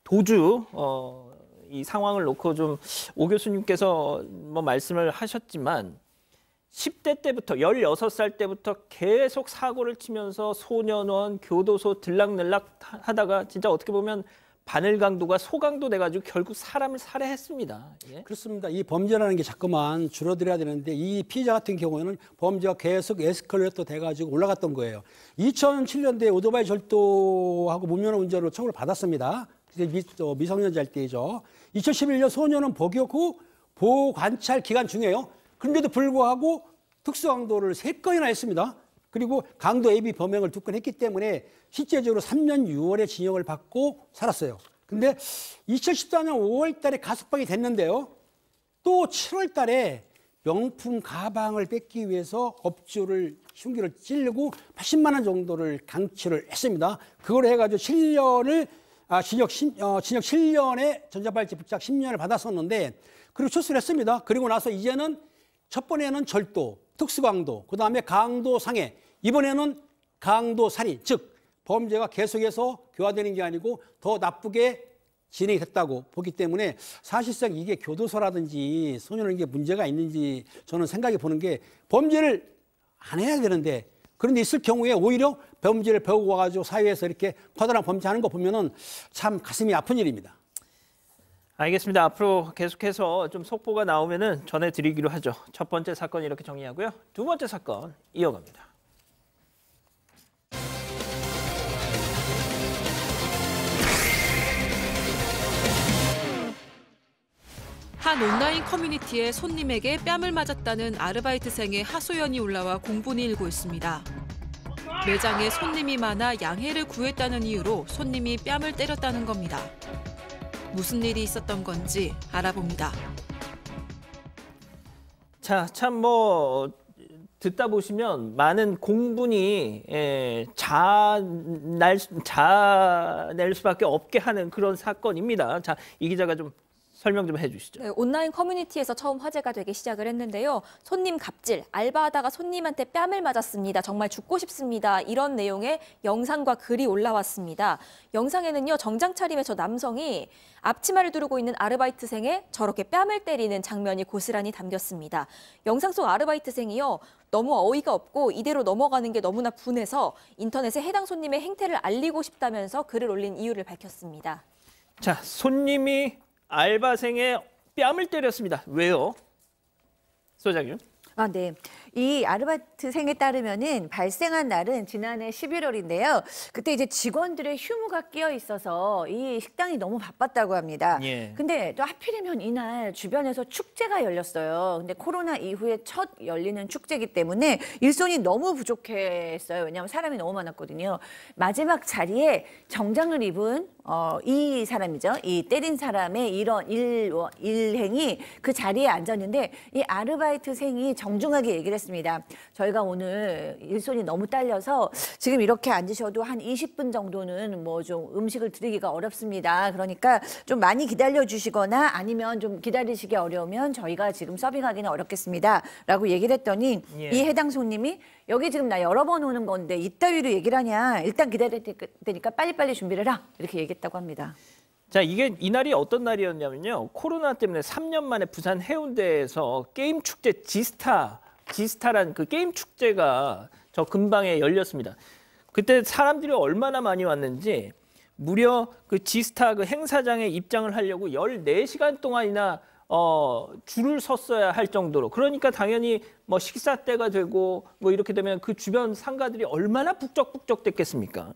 도주 이 상황을 놓고 좀 오 교수님께서 말씀을 하셨지만 10대 때부터 16살 때부터 계속 사고를 치면서 소년원, 교도소 들락날락 하다가 진짜 어떻게 보면 바늘강도가 소강도 돼가지고 결국 사람을 살해했습니다. 예? 그렇습니다. 이 범죄라는 게 자꾸만 줄어들어야 되는데 이 피의자 같은 경우에는 범죄가 계속 에스컬레이터 돼가지고 올라갔던 거예요. 2007년도에 오토바이 절도하고 무면허 운전으로 처벌을 받았습니다. 미성년자 할 때이죠. 2011년 소년원 복역 후 보호관찰 기간 중이에요. 그런데도 불구하고 특수강도를 3건이나 했습니다. 그리고 강도 AB 범행을 2건 했기 때문에 실제적으로 3년 6월에 징역을 받고 살았어요. 근데 2014년 5월 달에 가석방이 됐는데요. 또 7월 달에 명품 가방을 뺏기 위해서 업주를 흉기를 찌르고 80만 원 정도를 강취를 했습니다. 그걸 해가지고 징역 7년에 전자발찌 부착 10년을 받았었는데 그리고 출소를 했습니다. 그리고 나서 이제는 첫 번에는 절도, 특수강도, 그다음에 강도상해, 이번에는 강도살인, 즉 범죄가 계속해서 교화되는 게 아니고 더 나쁘게 진행이 됐다고 보기 때문에 사실상 이게 교도소라든지 소년원 이게 문제가 있는지 저는 생각해 보는 게 범죄를 안 해야 되는데 그런데 있을 경우에 오히려 범죄를 배우고 와가지고 사회에서 이렇게 커다란 범죄하는 거 보면은 참 가슴이 아픈 일입니다. 알겠습니다. 앞으로 계속해서 좀 속보가 나오면은 전해드리기로 하죠. 첫 번째 사건 이렇게 정리하고요. 두 번째 사건 이어갑니다. 한 온라인 커뮤니티에 손님에게 뺨을 맞았다는 아르바이트생의 하소연이 올라와 공분이 일고 있습니다. 매장에 손님이 많아 양해를 구했다는 이유로 손님이 뺨을 때렸다는 겁니다. 무슨 일이 있었던 건지 알아봅니다. 자, 참 듣다 보시면 많은 공분이 자낼 수밖에 없게 하는 그런 사건입니다. 자, 이 기자가 좀 설명 좀 해주시죠. 네, 온라인 커뮤니티에서 처음 화제가 되기 시작을 했는데요. 손님 갑질, 알바하다가 손님한테 뺨을 맞았습니다. 정말 죽고 싶습니다. 이런 내용의 영상과 글이 올라왔습니다. 영상에는요, 정장 차림의 저 남성이 앞치마를 두르고 있는 아르바이트생에 저렇게 뺨을 때리는 장면이 고스란히 담겼습니다. 영상 속 아르바이트생이요, 너무 어이가 없고 이대로 넘어가는 게 너무나 분해서 인터넷에 해당 손님의 행태를 알리고 싶다면서 글을 올린 이유를 밝혔습니다. 자, 손님이 알바생의 뺨을 때렸습니다. 왜요? 소장님. 네. 이 아르바이트생에 따르면은 발생한 날은 지난해 11월인데요. 그때 이제 직원들의 휴무가 끼어 있어서 이 식당이 너무 바빴다고 합니다. 근데 또 하필이면 이날 주변에서 축제가 열렸어요. 근데 코로나 이후에 첫 열리는 축제이기 때문에 일손이 너무 부족했어요. 왜냐하면 사람이 너무 많았거든요. 마지막 자리에 정장을 입은 이 사람이죠. 이 때린 사람의 이런 일행이 그 자리에 앉았는데 이 아르바이트생이 정중하게 얘기를 했습니다. 저희가 오늘 일손이 너무 딸려서 지금 이렇게 앉으셔도 한 20분 정도는 좀 음식을 드리기가 어렵습니다. 그러니까 좀 많이 기다려 주시거나 아니면 좀 기다리시기 어려우면 저희가 지금 서빙하기는 어렵겠습니다. 라고 얘기를 했더니 이 해당 손님이 여기 지금 나 여러 번 오는 건데 이따위로 얘기를 하냐. 일단 기다릴 테니까 빨리빨리 준비를 해라. 이렇게 얘기했다고 합니다. 자, 이날이 어떤 날이었냐면요. 코로나 때문에 3년 만에 부산 해운대에서 게임 축제 지스타란 그 게임 축제가 저 근방에 열렸습니다. 그때 사람들이 얼마나 많이 왔는지 무려 그 지스타 그 행사장에 입장을 하려고 14시간 동안이나 줄을 섰어야 할 정도로, 그러니까 당연히 식사 때가 되고 이렇게 되면 그 주변 상가들이 얼마나 북적북적 됐겠습니까?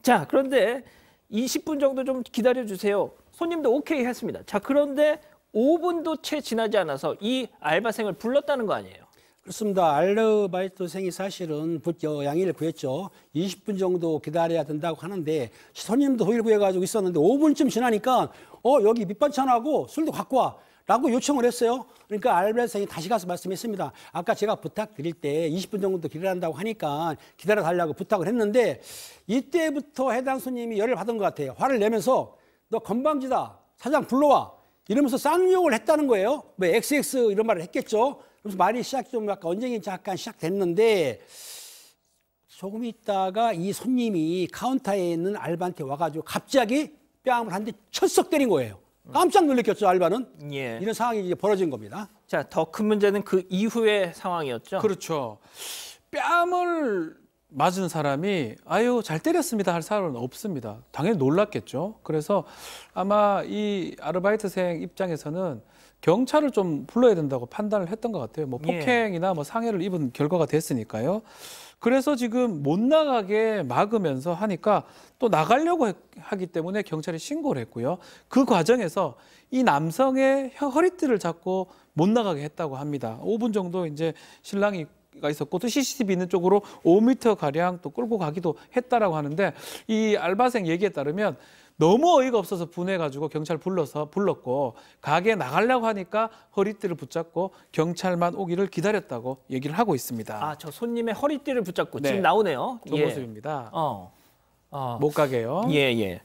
자, 그런데 20분 정도 좀 기다려 주세요. 손님도 오케이 했습니다. 자, 그런데 5분도 채 지나지 않아서 이 알바생을 불렀다는 거 아니에요? 그렇습니다. 아르바이트생이 사실은 양해를 구했죠. 20분 정도 기다려야 된다고 하는데 손님도 호의를 구해가지고 있었는데 5분쯤 지나니까 여기 밑반찬하고 술도 갖고 와. 라고 요청을 했어요. 그러니까 알바생이 다시 가서 말씀했습니다. 아까 제가 부탁드릴 때 20분 정도 기다린다고 하니까 기다려달라고 부탁을 했는데 이때부터 해당 손님이 열을 받은 것 같아요. 화를 내면서 너 건방지다. 사장 불러와. 이러면서 쌍욕을 했다는 거예요. XX 이런 말을 했겠죠. 그래서 말이 좀 약간 언쟁이 잠깐 시작됐는데 조금 있다가 이 손님이 카운터에 있는 알바한테 와가지고 갑자기 뺨을 한 대 철썩 때린 거예요. 깜짝 놀랐겠죠, 알바는. 이런 상황이 이제 벌어진 겁니다. 자, 더 큰 문제는 그 이후의 상황이었죠. 그렇죠. 뺨을 맞은 사람이 아유 잘 때렸습니다 할 사람은 없습니다. 당연히 놀랐겠죠. 그래서 아마 이 아르바이트생 입장에서는 경찰을 좀 불러야 된다고 판단을 했던 것 같아요. 폭행이나 상해를 입은 결과가 됐으니까요. 그래서 지금 못 나가게 막으면서 하니까 또 나가려고 하기 때문에 경찰에 신고를 했고요. 그 과정에서 이 남성의 허리띠를 잡고 못 나가게 했다고 합니다. 5분 정도 이제 신랑이 가 있었고 또 CCTV 있는 쪽으로 5m 가량 또 끌고 가기도 했다라고 하는데 이 알바생 얘기에 따르면 너무 어이가 없어서 분해가지고 경찰 불렀고 가게에 나가려고 하니까 허리띠를 붙잡고 경찰만 오기를 기다렸다고 얘기를 하고 있습니다. 아, 저 손님의 허리띠를 붙잡고 네. 지금 나오네요. 그 예. 모습입니다. 못 가게요. 예.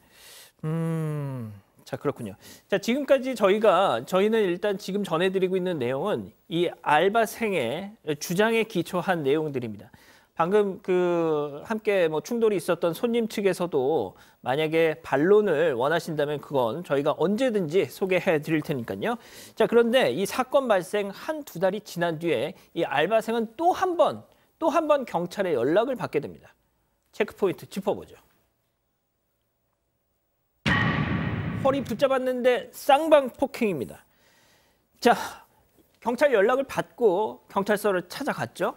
자, 그렇군요. 자, 지금까지 저희는 일단 지금 전해드리고 있는 내용은 이 알바생의 주장에 기초한 내용들입니다. 방금 함께 충돌이 있었던 손님 측에서도 만약에 반론을 원하신다면 그건 저희가 언제든지 소개해 드릴 테니까요. 자, 그런데 이 사건 발생 한두 달이 지난 뒤에 이 알바생은 또 한 번 경찰에 연락을 받게 됩니다. 체크포인트 짚어보죠. 허리 붙잡았는데 쌍방 폭행입니다. 자, 경찰 연락을 받고 경찰서를 찾아갔죠.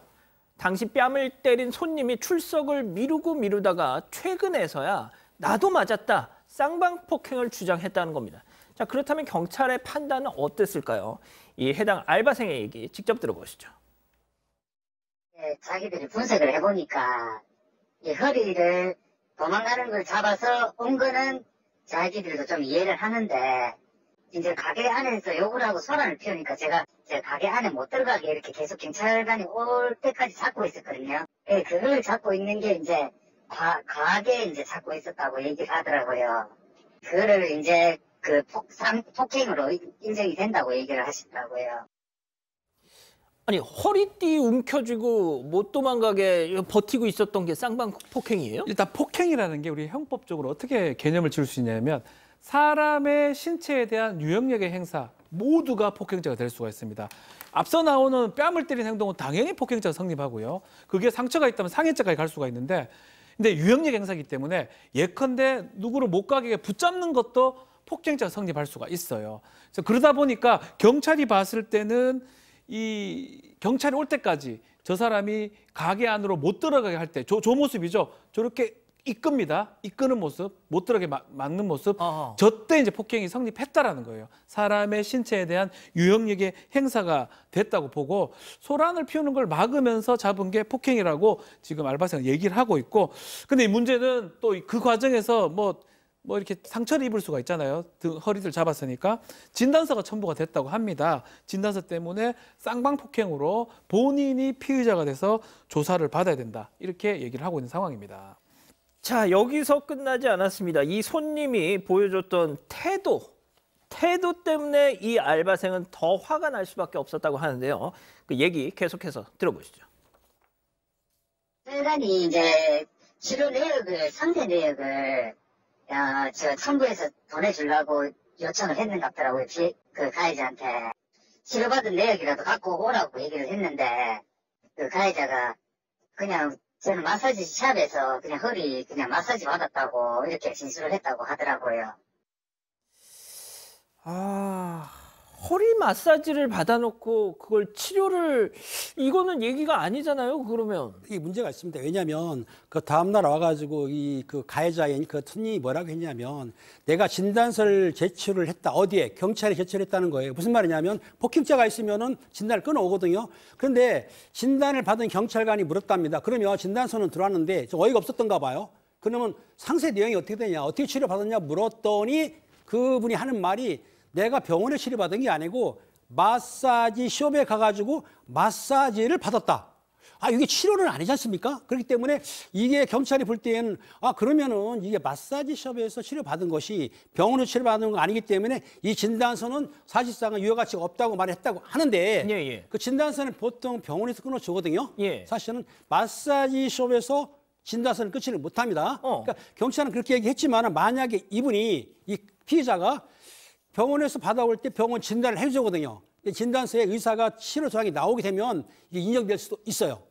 당시 뺨을 때린 손님이 출석을 미루다가 최근에서야 나도 맞았다, 쌍방 폭행을 주장했다는 겁니다. 자, 그렇다면 경찰의 판단은 어땠을까요? 이 해당 알바생의 얘기 직접 들어보시죠. 네, 자기들이 분석을 해보니까 이 허리를 도망가는 걸 잡아서 온 거는 자기들도 좀 이해를 하는데 이제 가게 안에서 욕을 하고 소란을 피우니까 제가 가게 안에 못 들어가게 이렇게 계속 경찰관이 올 때까지 잡고 있었거든요. 네, 그걸 잡고 있는 게 이제 과하게 이제 잡고 있었다고 얘기를 하더라고요. 그거를 이제 폭행으로 인정이 된다고 얘기를 하시더라고요. 아니, 허리띠 움켜쥐고 못 도망가게 버티고 있었던 게 쌍방 폭행이에요? 일단 폭행이라는 게 우리 형법적으로 어떻게 개념을 지을 수 있냐면 사람의 신체에 대한 유형력의 행사 모두가 폭행죄가 될 수가 있습니다. 앞서 나오는 뺨을 때리는 행동은 당연히 폭행죄가 성립하고요. 그게 상처가 있다면 상해죄까지 갈 수가 있는데 근데 유형력 행사이기 때문에 예컨대 누구를 못 가게 붙잡는 것도 폭행죄가 성립할 수가 있어요. 그래서 그러다 보니까 경찰이 봤을 때는 이 경찰이 올 때까지 저 사람이 가게 안으로 못 들어가게 할 때 저 모습이죠. 저렇게 이끄는 모습, 못 들어가게 막는 모습, 저때 이제 폭행이 성립했다라는 거예요. 사람의 신체에 대한 유형력의 행사가 됐다고 보고 소란을 피우는 걸 막으면서 잡은 게 폭행이라고 지금 알바생은 얘기를 하고 있고, 근데 이 문제는 또 그 과정에서 뭐 이렇게 상처를 입을 수가 있잖아요. 허리를 잡았으니까 진단서가 첨부가 됐다고 합니다. 진단서 때문에 쌍방폭행으로 본인이 피의자가 돼서 조사를 받아야 된다. 이렇게 얘기를 하고 있는 상황입니다. 자, 여기서 끝나지 않았습니다. 이 손님이 보여줬던 태도 때문에 이 알바생은 더 화가 날 수밖에 없었다고 하는데요. 그 얘기 계속해서 들어보시죠. 회관이 이제 치료 내역을, 상세 내역을 저 첨부해서 보내주려고 요청을 했는 것 같더라고요. 그 가해자한테. 치료받은 내역이라도 갖고 오라고 얘기를 했는데 그 가해자가 그냥 저는 마사지 샵에서 그냥 허리 그냥 마사지 받았다고 이렇게 진술을 했다고 하더라고요. 허리 마사지를 받아놓고 그걸 치료를, 이거는 얘기가 아니잖아요. 그러면 이게 문제가 있습니다. 왜냐하면 그 다음날 와가지고 그 가해자인 그 손님이 뭐라고 했냐면 내가 진단서를 제출을 했다. 어디에? 경찰에 제출했다는 거예요. 무슨 말이냐면 폭행죄가 있으면은 진단을 끊어오거든요. 그런데 진단을 받은 경찰관이 물었답니다. 그러면 진단서는 들어왔는데 좀 어이가 없었던가 봐요. 그러면 상세 내용이 어떻게 되냐, 어떻게 치료받았냐 물었더니 그분이 하는 말이 내가 병원에 치료받은 게 아니고 마사지 숍에 가가지고 마사지를 받았다. 이게 치료는 아니지 않습니까? 그렇기 때문에 이게 경찰이 볼 때에는 그러면은 이게 마사지 숍에서 치료받은 것이 병원에서 치료받은 거 아니기 때문에 이 진단서는 사실상은 유효가치가 없다고 말했다고 하는데 그 진단서는 보통 병원에서 끊어주거든요. 사실은 마사지 숍에서 진단서는 끊지를 못합니다. 그러니까 경찰은 그렇게 얘기했지만 만약에 이분이 이 피의자가 병원에서 받아올 때 병원 진단을 해주거든요. 진단서에 의사가 치료 조항이 나오게 되면 이게 인정될 수도 있어요.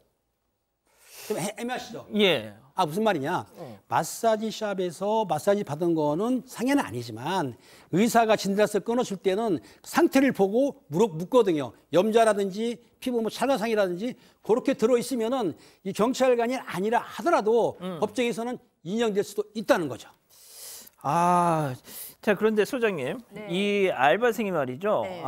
좀 애매하시죠? 예. 무슨 말이냐? 마사지 샵에서 마사지 받은 거는 상해는 아니지만 의사가 진단서 끊어줄 때는 상태를 보고 묻거든요. 염좌라든지 피부 뭐 찰가상이라든지 그렇게 들어있으면은 이 경찰관이 아니라 하더라도 법정에서는 인정될 수도 있다는 거죠. 아, 자 그런데 소장님, 네. 이 알바생이 말이죠. 네.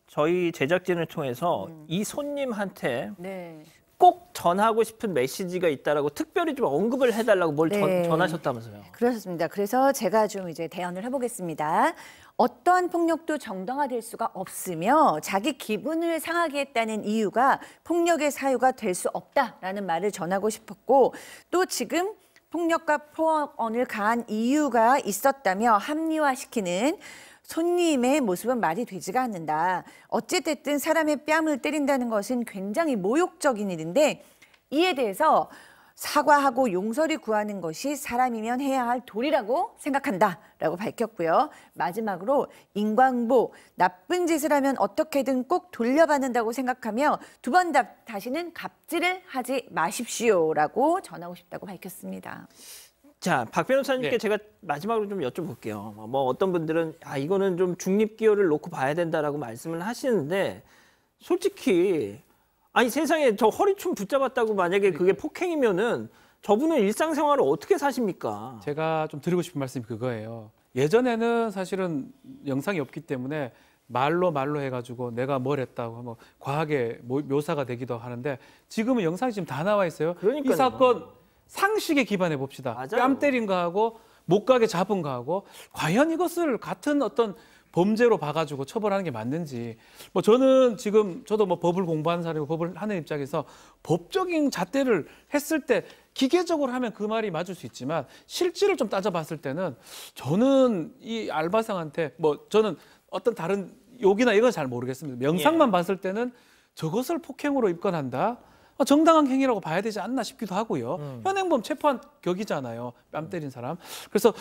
저희 제작진을 통해서 이 손님한테 네. 꼭 전하고 싶은 메시지가 있다라고 특별히 좀 언급을 해달라고 뭘 네. 전하셨다면서요? 그렇습니다. 그래서 제가 좀 이제 대언을 해보겠습니다. 어떠한 폭력도 정당화될 수가 없으며 자기 기분을 상하게 했다는 이유가 폭력의 사유가 될 수 없다라는 말을 전하고 싶었고 또 지금 폭력과 포원을 가한 이유가 있었다며 합리화시키는 손님의 모습은 말이 되지가 않는다. 어찌됐든 사람의 뺨을 때린다는 것은 굉장히 모욕적인 일인데 이에 대해서 사과하고 용서를 구하는 것이 사람이면 해야 할 도리라고 생각한다라고 밝혔고요. 마지막으로 인광보, 나쁜 짓을 하면 어떻게든 꼭 돌려받는다고 생각하며 두 번 다시는 갑질을 하지 마십시오라고 전하고 싶다고 밝혔습니다. 자, 박 변호사님께 네. 제가 마지막으로 좀 여쭤볼게요. 뭐 어떤 분들은 이거는 좀 중립 기여를 놓고 봐야 된다라고 말씀을 하시는데 솔직히 아니 세상에 저 허리춤 붙잡았다고 만약에 그게 폭행이면은 저분은 일상생활을 어떻게 사십니까? 제가 좀 드리고 싶은 말씀이 그거예요. 예전에는 사실은 영상이 없기 때문에 말로 해가지고 내가 뭘 했다고 하면 과하게 묘사가 되기도 하는데 지금은 영상이 지금 다 나와 있어요. 그러니까요. 이 사건 상식에 기반해 봅시다. 맞아요. 뺨 때린 거하고 못 가게 잡은 거하고 과연 이것을 같은 어떤 범죄로 봐가지고 처벌하는 게 맞는지. 뭐 저는 지금 저도 뭐 법을 공부하는 사람이고 법을 하는 입장에서 법적인 잣대를 했을 때 기계적으로 하면 그 말이 맞을 수 있지만 실질을 좀 따져봤을 때는 저는 이 알바생한테 뭐 저는 어떤 다른 욕이나 이건 잘 모르겠습니다. 명상만 봤을 때는 저것을 폭행으로 입건한다. 정당한 행위라고 봐야 되지 않나 싶기도 하고요. 현행범 체포한 격이잖아요. 뺨 때린 사람. 그래서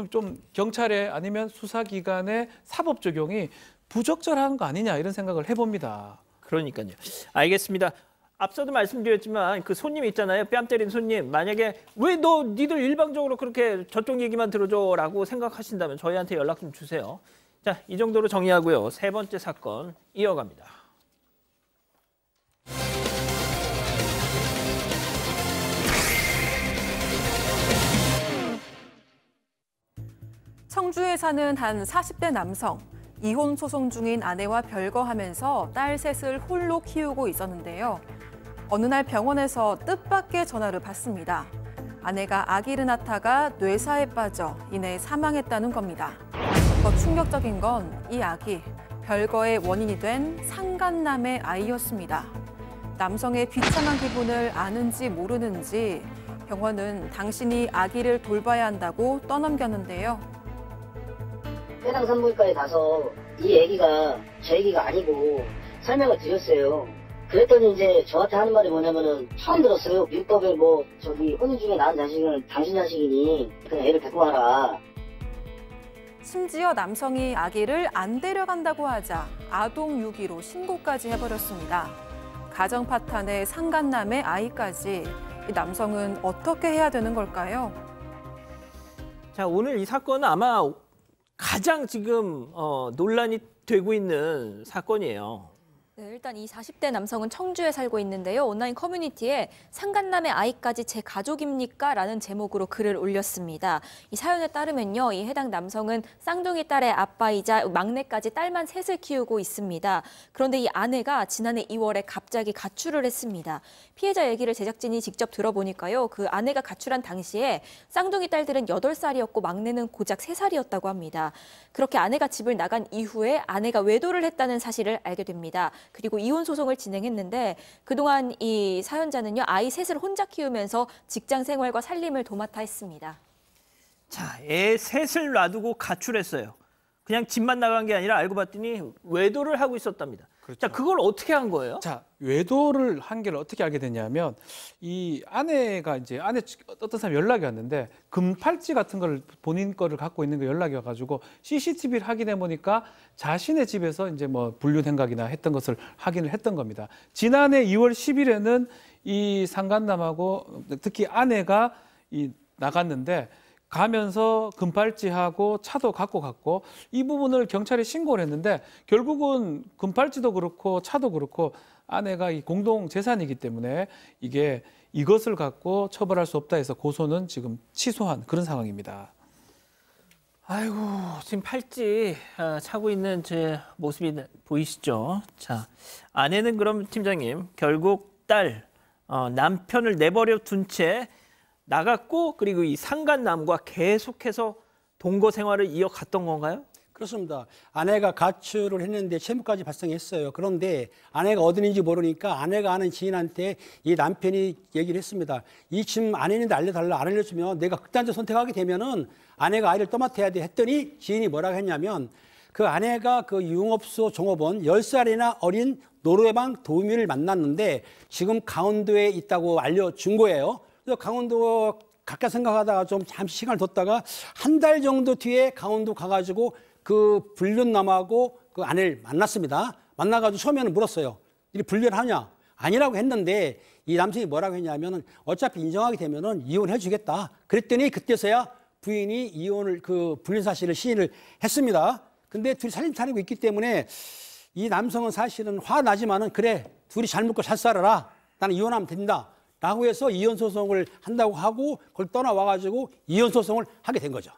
좀 경찰에 아니면 수사기관의 사법 적용이 부적절한 거 아니냐 이런 생각을 해봅니다. 그러니까요. 알겠습니다. 앞서도 말씀드렸지만 그 손님 있잖아요. 뺨 때린 손님. 만약에 왜 니들 일방적으로 그렇게 저쪽 얘기만 들어줘라고 생각하신다면 저희한테 연락 좀 주세요. 자, 이 정도로 정리하고요. 세 번째 사건 이어갑니다. 청주에 사는 한 40대 남성. 이혼 소송 중인 아내와 별거하면서 딸 셋을 홀로 키우고 있었는데요. 어느 날 병원에서 뜻밖의 전화를 받습니다. 아내가 아기를 낳다가 뇌사에 빠져 이내 사망했다는 겁니다. 더 충격적인 건 이 아기, 별거의 원인이 된 상간남의 아이였습니다. 남성의 비참한 기분을 아는지 모르는지 병원은 당신이 아기를 돌봐야 한다고 떠넘겼는데요. 해당 산부인과에 가서 이 애기가 제 애기가 아니고 설명을 드렸어요. 그랬더니 이제 저한테 하는 말이 뭐냐면은 처음 들었어요. 민법에 혼인 중에 낳은 자식은 당신 자식이니 그냥 애를 데리고 와라. 심지어 남성이 아기를 안 데려간다고 하자 아동 유기로 신고까지 해버렸습니다. 가정 파탄의 상간남의 아이까지 이 남성은 어떻게 해야 되는 걸까요? 자, 오늘 이 사건은 아마 가장 지금 논란이 되고 있는 사건이에요. 네, 일단 이 40대 남성은 청주에 살고 있는데요. 온라인 커뮤니티에 상간남의 아이까지 제 가족입니까? 라는 제목으로 글을 올렸습니다. 이 사연에 따르면요. 이 해당 남성은 쌍둥이 딸의 아빠이자 막내까지 딸만 셋을 키우고 있습니다. 그런데 이 아내가 지난해 2월에 갑자기 가출을 했습니다. 피해자 얘기를 제작진이 직접 들어보니까요. 그 아내가 가출한 당시에 쌍둥이 딸들은 8살이었고 막내는 고작 3살이었다고 합니다. 그렇게 아내가 집을 나간 이후에 아내가 외도를 했다는 사실을 알게 됩니다. 그리고 이혼 소송을 진행했는데 그동안 이 사연자는요. 아이 셋을 혼자 키우면서 직장 생활과 살림을 도맡아 했습니다. 자, 애 셋을 놔두고 가출했어요. 그냥 집만 나간 게 아니라 알고 봤더니 외도를 하고 있었답니다. 그렇죠. 자, 그걸 어떻게 한 거예요? 자, 외도를 한 게 어떻게 알게 됐냐면 이 아내가 이제 어떤 사람이 연락이 왔는데 금팔찌 같은 걸 본인 거를 갖고 있는 거 연락이 와가지고 CCTV를 확인해 보니까 자신의 집에서 이제 뭐 불륜 행각이나 했던 것을 확인을 했던 겁니다. 지난해 2월 10일에는 이 상간남하고 특히 아내가 나갔는데 가면서 금팔찌하고 차도 갖고 갔고 이 부분을 경찰에 신고를 했는데 결국은 금팔찌도 그렇고 차도 그렇고 아내가 이 공동 재산이기 때문에 이것을 갖고 처벌할 수 없다 해서 고소는 지금 취소한 그런 상황입니다. 아이고, 지금 팔찌 차고 있는 제 모습이 보이시죠? 자, 아내는 그럼 팀장님 결국 남편을 내버려 둔 채 나갔고 그리고 이 상간남과 계속해서 동거 생활을 이어갔던 건가요? 그렇습니다. 아내가 가출을 했는데 채무까지 발생했어요. 그런데 아내가 어디 있는지 모르니까 아내가 아는 지인한테 이 남편이 얘기를 했습니다. 이 집 안에 있는데 알려달라. 안 알려주면 내가 극단적 선택하게 되면은 아내가 아이를 떠맡아야 돼 했더니 지인이 뭐라고 했냐면 그 아내가 그 유흥업소 종업원 10살이나 어린 노래방 도우미를 만났는데 지금 강원도에 있다고 알려준 거예요. 그래서 강원도 가까 생각하다가 좀 잠시 시간을 뒀다가 한 달 정도 뒤에 강원도 가가지고 그 불륜남하고 그 아내를 만났습니다. 만나가지고 처음에는 물었어요. 이 불륜하냐? 아니라고 했는데 이 남성이 뭐라고 했냐면은 어차피 인정하게 되면은 이혼해 주겠다. 그랬더니 그때서야 부인이 이혼을 그 불륜 사실을 시인을 했습니다. 근데 둘이 살림 차리고 있기 때문에 이 남성은 사실은 화나지만은 그래 둘이 잘 먹고 잘 살아라. 나는 이혼하면 된다. 라고 해서 이혼 소송을 한다고 하고 그걸 떠나와가지고 이혼 소송을 하게 된 거죠.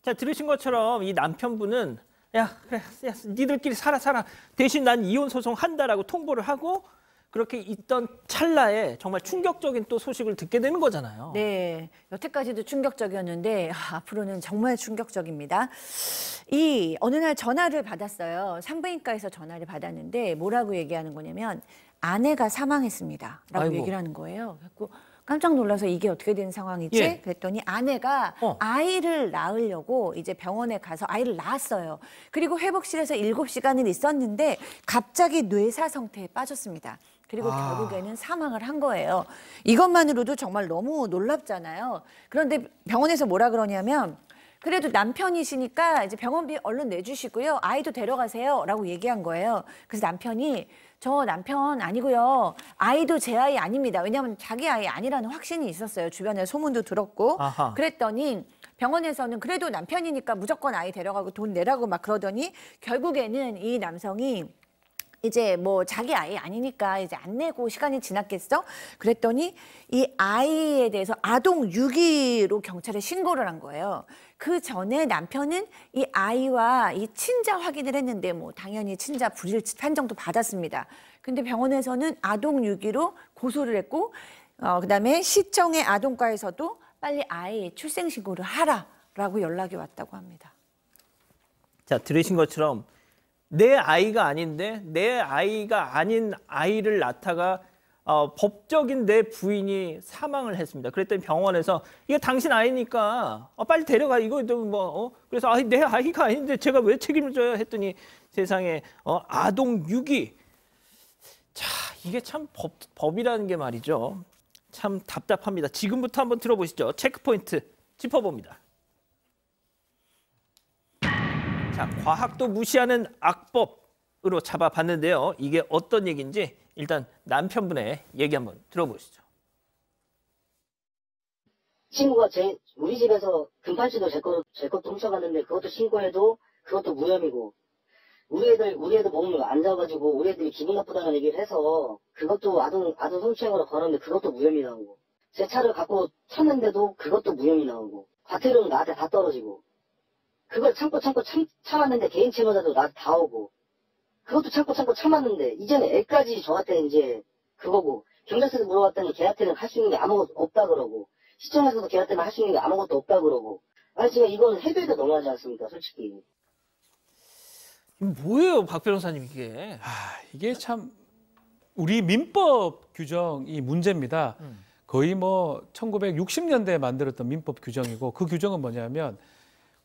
자, 들으신 것처럼 이 남편분은 야, 그래, 야, 니들끼리 살아. 대신 난 이혼 소송 한다라고 통보를 하고 그렇게 있던 찰나에 정말 충격적인 또 소식을 듣게 되는 거잖아요. 네, 여태까지도 충격적이었는데 앞으로는 정말 충격적입니다. 어느 날 전화를 받았어요. 산부인과에서 전화를 받았는데 뭐라고 얘기하는 거냐면 아내가 사망했습니다. 라고 아이고. 얘기를 하는 거예요. 그래서 깜짝 놀라서 이게 어떻게 된 상황이지? 예. 그랬더니 아내가 아이를 낳으려고 이제 병원에 가서 아이를 낳았어요. 그리고 회복실에서 7시간을 있었는데 갑자기 뇌사 상태에 빠졌습니다. 그리고 결국에는 사망을 한 거예요. 이것만으로도 정말 너무 놀랍잖아요. 그런데 병원에서 뭐라 그러냐면 그래도 남편이시니까 이제 병원비 얼른 내주시고요. 아이도 데려가세요. 라고 얘기한 거예요. 그래서 남편이 저 남편 아니고요. 아이도 제 아이 아닙니다. 왜냐하면 자기 아이 아니라는 확신이 있었어요. 주변에 소문도 들었고. 아하. 그랬더니 병원에서는 그래도 남편이니까 무조건 아이 데려가고 돈 내라고 막 그러더니 결국에는 이 남성이 이제 뭐 자기 아이 아니니까 이제 안 내고 시간이 지났겠어? 그랬더니 이 아이에 대해서 아동 유기로 경찰에 신고를 한 거예요. 그 전에 남편은 이 아이와 이 친자 확인을 했는데 뭐 당연히 친자 불일 판정도 받았습니다. 근데 병원에서는 아동 유기로 고소를 했고 그다음에 시청의 아동과에서도 빨리 아이 출생 신고를 하라라고 연락이 왔다고 합니다. 자, 들으신 것처럼 내 아이가 아닌데 내 아이가 아닌 아이를 낳다가 법적인 내 부인이 사망을 했습니다. 그랬더니 병원에서 이거 당신 아이니까 빨리 데려가. 이거 그래서 내 아이가 아닌데 제가 왜 책임을 져야 했더니 세상에 아동 유기. 자, 이게 참 법이라는 게 말이죠. 참 답답합니다. 지금부터 한번 들어보시죠. 체크포인트 짚어봅니다. 자, 과학도 무시하는 악법으로 잡아봤는데요. 이게 어떤 얘기인지 일단 남편분의 얘기 한번 들어보시죠. 친구가 우리 집에서 금팔찌도 제 것도 훔쳐갔는데 그것도 신고해도 그것도 무혐의고 우리 애들 몸을 안 잡아가지고 우리 애들이 기분 나쁘다는 얘기를 해서 그것도 아동 성추행으로 걸었는데 그것도 무혐의 나오고 제 차를 갖고 쳤는데도 그것도 무혐의 나오고 과태료는 나한테 다 떨어지고 그걸 참고 참았는데 개인 채무자도 나한테 다 오고 그것도 참고 참았는데 이제는 애까지 저한테 이제 그거고 경찰서에서 물어봤더니 걔한테는 할 수 있는 게 아무것도 없다 그러고 시청에서도 걔한테는 할 수 있는 게 아무것도 없다 그러고 아니 지금 이건 해도 해도 너무하지 않습니까 솔직히. 뭐예요 박 변호사님 이게. 이게 참 우리 민법 규정이 문제입니다. 거의 뭐 1960년대에 만들었던 민법 규정이고 그 규정은 뭐냐면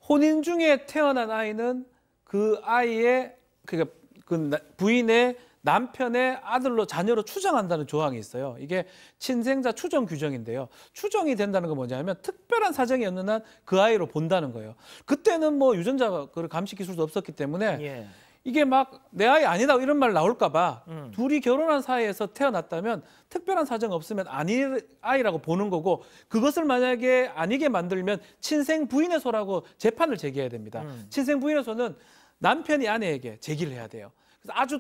혼인 중에 태어난 아이는 그 아이의 그러니까 그 부인의 남편의 아들로 자녀로 추정한다는 조항이 있어요. 이게 친생자 추정 규정인데요. 추정이 된다는 건 뭐냐면 특별한 사정이 없는 한 그 아이로 본다는 거예요. 그때는 뭐 유전자 감식 기술도 없었기 때문에 예. 이게 막 내 아이 아니다 이런 말 나올까 봐 둘이 결혼한 사이에서 태어났다면 특별한 사정 없으면 아닌 아이라고 보는 거고 그것을 만약에 아니게 만들면 친생 부인의 소라고 재판을 제기해야 됩니다. 친생 부인의 소는 남편이 아내에게 제기를 해야 돼요. 그래서 아주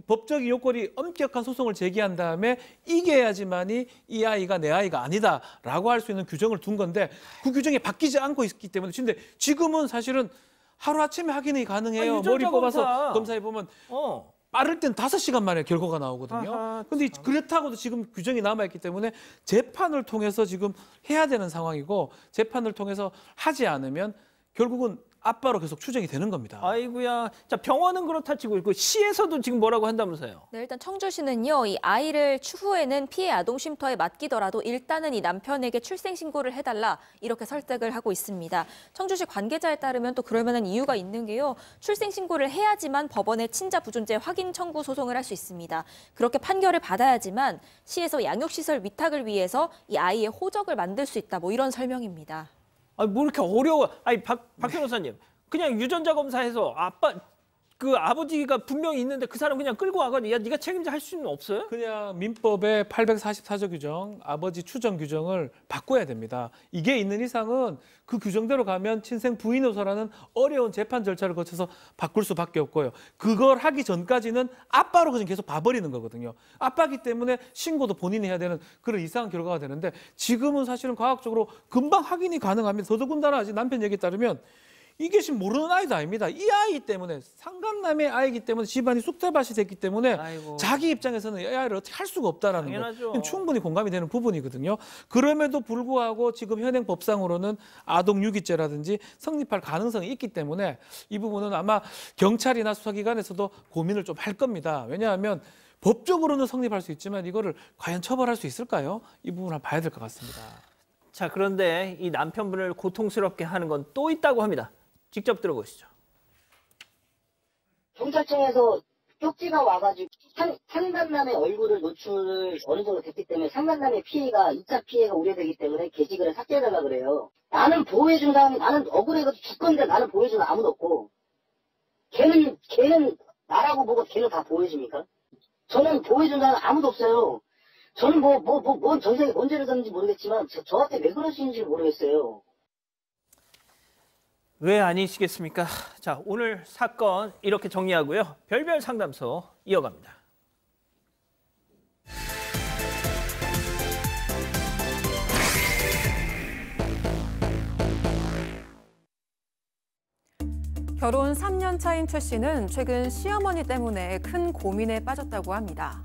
법적인 요건이 엄격한 소송을 제기한 다음에 이겨야지만이 이 아이가 내 아이가 아니다라고 할 수 있는 규정을 둔 건데 그 규정이 바뀌지 않고 있기 때문에 근데 지금은 사실은 하루아침에 확인이 가능해요. 머리 뽑아서 검사해 보면 빠를 땐 5시간 만에 결과가 나오거든요. 그런데 그렇다고도 지금 규정이 남아있기 때문에 재판을 통해서 지금 해야 되는 상황이고 재판을 통해서 하지 않으면 결국은 아빠로 계속 추정이 되는 겁니다. 아이고야. 자, 병원은 그렇다 치고 그 시에서도 지금 뭐라고 한다면서요? 네, 일단 청주시는요, 이 아이를 추후에는 피해 아동 쉼터에 맡기더라도 일단은 이 남편에게 출생 신고를 해달라 이렇게 설득을 하고 있습니다. 청주시 관계자에 따르면 또 그럴 만한 이유가 있는 게요, 출생 신고를 해야지만 법원에 친자 부존재 확인 청구 소송을 할 수 있습니다. 그렇게 판결을 받아야지만 시에서 양육시설 위탁을 위해서 이 아이의 호적을 만들 수 있다. 뭐 이런 설명입니다. 아니 뭐 이렇게 어려워? 아니 박 변호사님 그냥 유전자 검사해서 아버지가 분명히 있는데 그 사람 그냥 끌고 와가지고 야 네가 책임져 할 수는 없어요? 그냥 민법의 844조 규정 아버지 추정 규정을 바꿔야 됩니다. 이게 있는 이상은 그 규정대로 가면 친생 부인호소라는 어려운 재판 절차를 거쳐서 바꿀 수밖에 없고요. 그걸 하기 전까지는 아빠로 그냥 계속 봐버리는 거거든요. 아빠기 때문에 신고도 본인이 해야 되는 그런 이상한 결과가 되는데 지금은 사실은 과학적으로 금방 확인이 가능합니다. 더더군다나 아직 남편 얘기에 따르면 이게 지금 모르는 아이도 아닙니다. 이 아이 때문에 상간남의 아이기 때문에 집안이 쑥대밭이 됐기 때문에 아이고. 자기 입장에서는 이 아이를 어떻게 할 수가 없다라는 거 충분히 공감이 되는 부분이거든요. 그럼에도 불구하고 지금 현행 법상으로는 아동 유기죄라든지 성립할 가능성이 있기 때문에 이 부분은 아마 경찰이나 수사기관에서도 고민을 좀 할 겁니다. 왜냐하면 법적으로는 성립할 수 있지만 이거를 과연 처벌할 수 있을까요? 이 부분을 봐야 될 것 같습니다. 자, 그런데 이 남편분을 고통스럽게 하는 건 또 있다고 합니다. 직접 들어보시죠. 경찰청에서 쪽지가 와가지고 상간남의 얼굴을 노출을 어느 정도 됐기 때문에 상간남의 피해가 2차 피해가 우려되기 때문에 게시글을 삭제해달라 그래요. 나는 보호해준 사람이 나는 억울해가지고 죽건데 나는 보호해준 아무도 없고 걔는 나라고 보고 걔는 다 보호해줍니까? 저는 보호해준 사람 아무도 없어요. 저는 뭔 전생에 뭔 죄를 졌는지 모르겠지만 저한테 왜 그러시는지 모르겠어요. 왜 아니시겠습니까? 자, 오늘 사건 이렇게 정리하고요. 별별 상담소 이어갑니다. 결혼 3년 차인 최 씨는 최근 시어머니 때문에 큰 고민에 빠졌다고 합니다.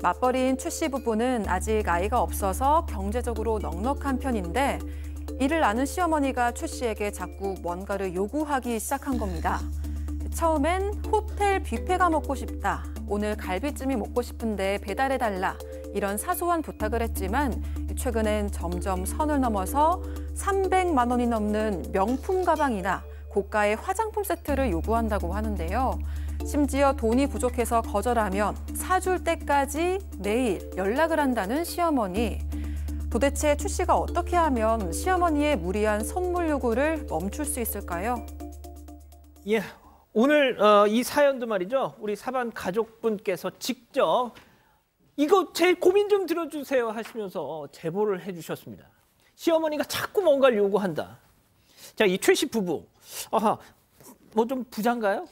맞벌이인 최 씨 부부는 아직 아이가 없어서 경제적으로 넉넉한 편인데 이를 아는 시어머니가 최 씨에게 자꾸 뭔가를 요구하기 시작한 겁니다. 처음엔 호텔 뷔페가 먹고 싶다, 오늘 갈비찜이 먹고 싶은데 배달해달라 이런 사소한 부탁을 했지만 최근엔 점점 선을 넘어서 300만 원이 넘는 명품 가방이나 고가의 화장품 세트를 요구한다고 하는데요. 심지어 돈이 부족해서 거절하면 사줄 때까지 매일 연락을 한다는 시어머니. 도대체 최 씨가 어떻게 하면 시어머니의 무리한 선물 요구를 멈출 수 있을까요? 예, 오늘 이 사연도 말이죠. 우리 사반 가족분께서 직접 이거 제 고민 좀 들어주세요 하시면서 제보를 해주셨습니다. 시어머니가 자꾸 뭔가를 요구한다. 자, 이 최 씨 부부, 뭐 좀 부자인가요?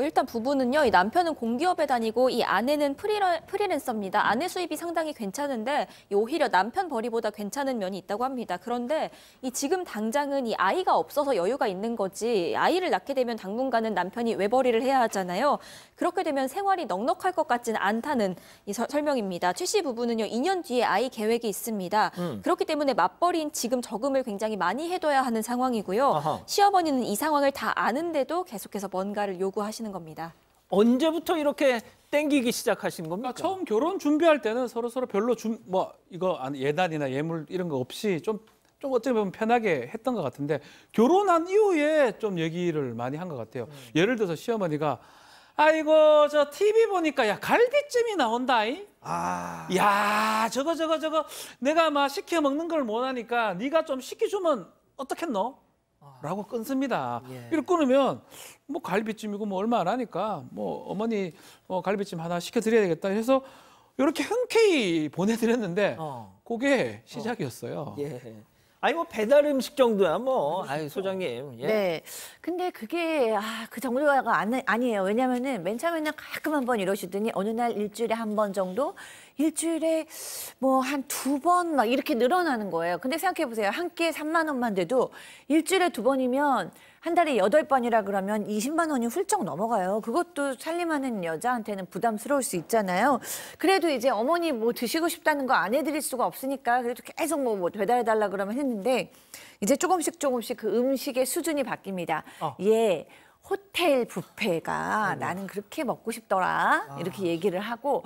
일단 부부는요, 이 남편은 공기업에 다니고 이 아내는 프리랜서입니다. 아내 수입이 상당히 괜찮은데 오히려 남편 벌이보다 괜찮은 면이 있다고 합니다. 그런데 이 지금 당장은 이 아이가 없어서 여유가 있는 거지 아이를 낳게 되면 당분간은 남편이 외벌이를 해야 하잖아요. 그렇게 되면 생활이 넉넉할 것 같지는 않다는 이 설명입니다. 최 씨 부부는요, 2년 뒤에 아이 계획이 있습니다. 그렇기 때문에 맞벌이인 지금 저금을 굉장히 많이 해둬야 하는 상황이고요. 아하. 시어머니는 이 상황을 다 아는데도 계속해서 뭔가를 요구하시는 겁니다. 언제부터 이렇게 땡기기 시작하신 겁니까? 처음 결혼 준비할 때는 서로 별로 이거 예단이나 예물 이런 거 없이 좀 어떻게 보면 편하게 했던 것 같은데 결혼한 이후에 좀 얘기를 많이 한 것 같아요. 예를 들어서 시어머니가 아이고 저 TV 보니까 야 갈비찜이 나온다잉. 야 저거 내가 막 시켜 먹는 걸 못하니까 네가 좀 시켜주면 어떻겠노? 라고 끊습니다. 이렇게 끊으면 뭐 갈비찜이고 뭐 얼마 안 하니까 뭐 어머니 갈비찜 하나 시켜드려야 되겠다 해서 이렇게 흔쾌히 보내드렸는데 그게 시작이었어요. 예. 아니 뭐 배달 음식 정도야 뭐. 아이 소장님. 예. 네. 근데 그게 그 정도가 아니에요. 왜냐면은 맨 처음에는 가끔 한번 이러시더니 어느 날 일주일에 한 번 정도, 일주일에 뭐 한 2번 막 이렇게 늘어나는 거예요. 근데 생각해 보세요. 한 끼에 3만 원만 돼도 일주일에 2번이면 한 달에 8번이라 그러면 20만 원이 훌쩍 넘어가요. 그것도 살림하는 여자한테는 부담스러울 수 있잖아요. 그래도 이제 어머니 뭐 드시고 싶다는 거 안 해드릴 수가 없으니까 그래도 계속 뭐 배달해달라 그러면 했는데 이제 조금씩 그 음식의 수준이 바뀝니다. 예. 호텔 뷔페가 나는 그렇게 먹고 싶더라 이렇게 얘기를 하고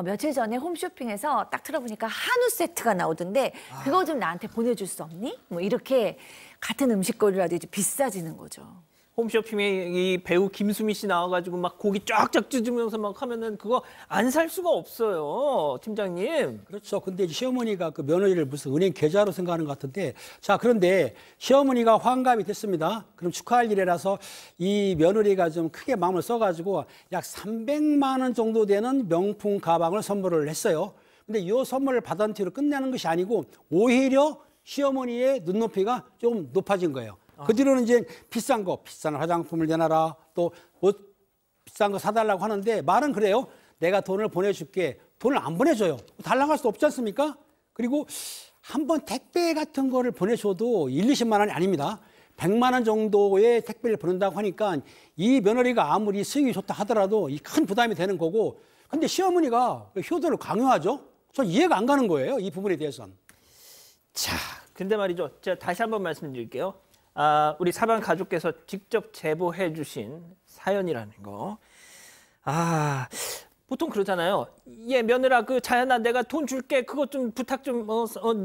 며칠 전에 홈쇼핑에서 딱 틀어보니까 한우 세트가 나오던데 그거 좀 나한테 보내줄 수 없니? 뭐 이렇게 같은 음식거리라도 이제 비싸지는 거죠. 홈쇼핑에 이 배우 김수미 씨 나와가지고 막 고기 쫙쫙 찢으면서 막 하면은 그거 안 살 수가 없어요, 팀장님. 그렇죠. 근데 이제 시어머니가 그 며느리를 무슨 은행 계좌로 생각하는 것 같은데, 자 그런데 시어머니가 환갑이 됐습니다. 그럼 축하할 일이라서 이 며느리가 좀 크게 마음을 써가지고 약 300만 원 정도 되는 명품 가방을 선물을 했어요. 근데 이 선물을 받은 뒤로 끝내는 것이 아니고 오히려 시어머니의 눈높이가 좀 높아진 거예요. 그 뒤로는 이제 비싼 화장품을 내놔라, 또 옷 비싼 거 사달라고 하는데 말은 그래요. 내가 돈을 보내줄게. 돈을 안 보내줘요. 달라고 할 수 없지 않습니까? 그리고 한번 택배 같은 거를 보내줘도 20만 원이 아닙니다. 100만 원 정도의 택배를 보낸다고 하니까 이 며느리가 아무리 수익이 좋다 하더라도 이 큰 부담이 되는 거고, 근데 시어머니가 효도를 강요하죠? 전 이해가 안 가는 거예요, 이 부분에 대해서는. 자, 근데 말이죠. 제가 다시 한번 말씀드릴게요. 우리 사방 가족께서 직접 제보해 주신 사연이라는 거. 보통 그러잖아요. 예, 며느라 그 자연아 내가 돈 줄게. 그것 좀 부탁 좀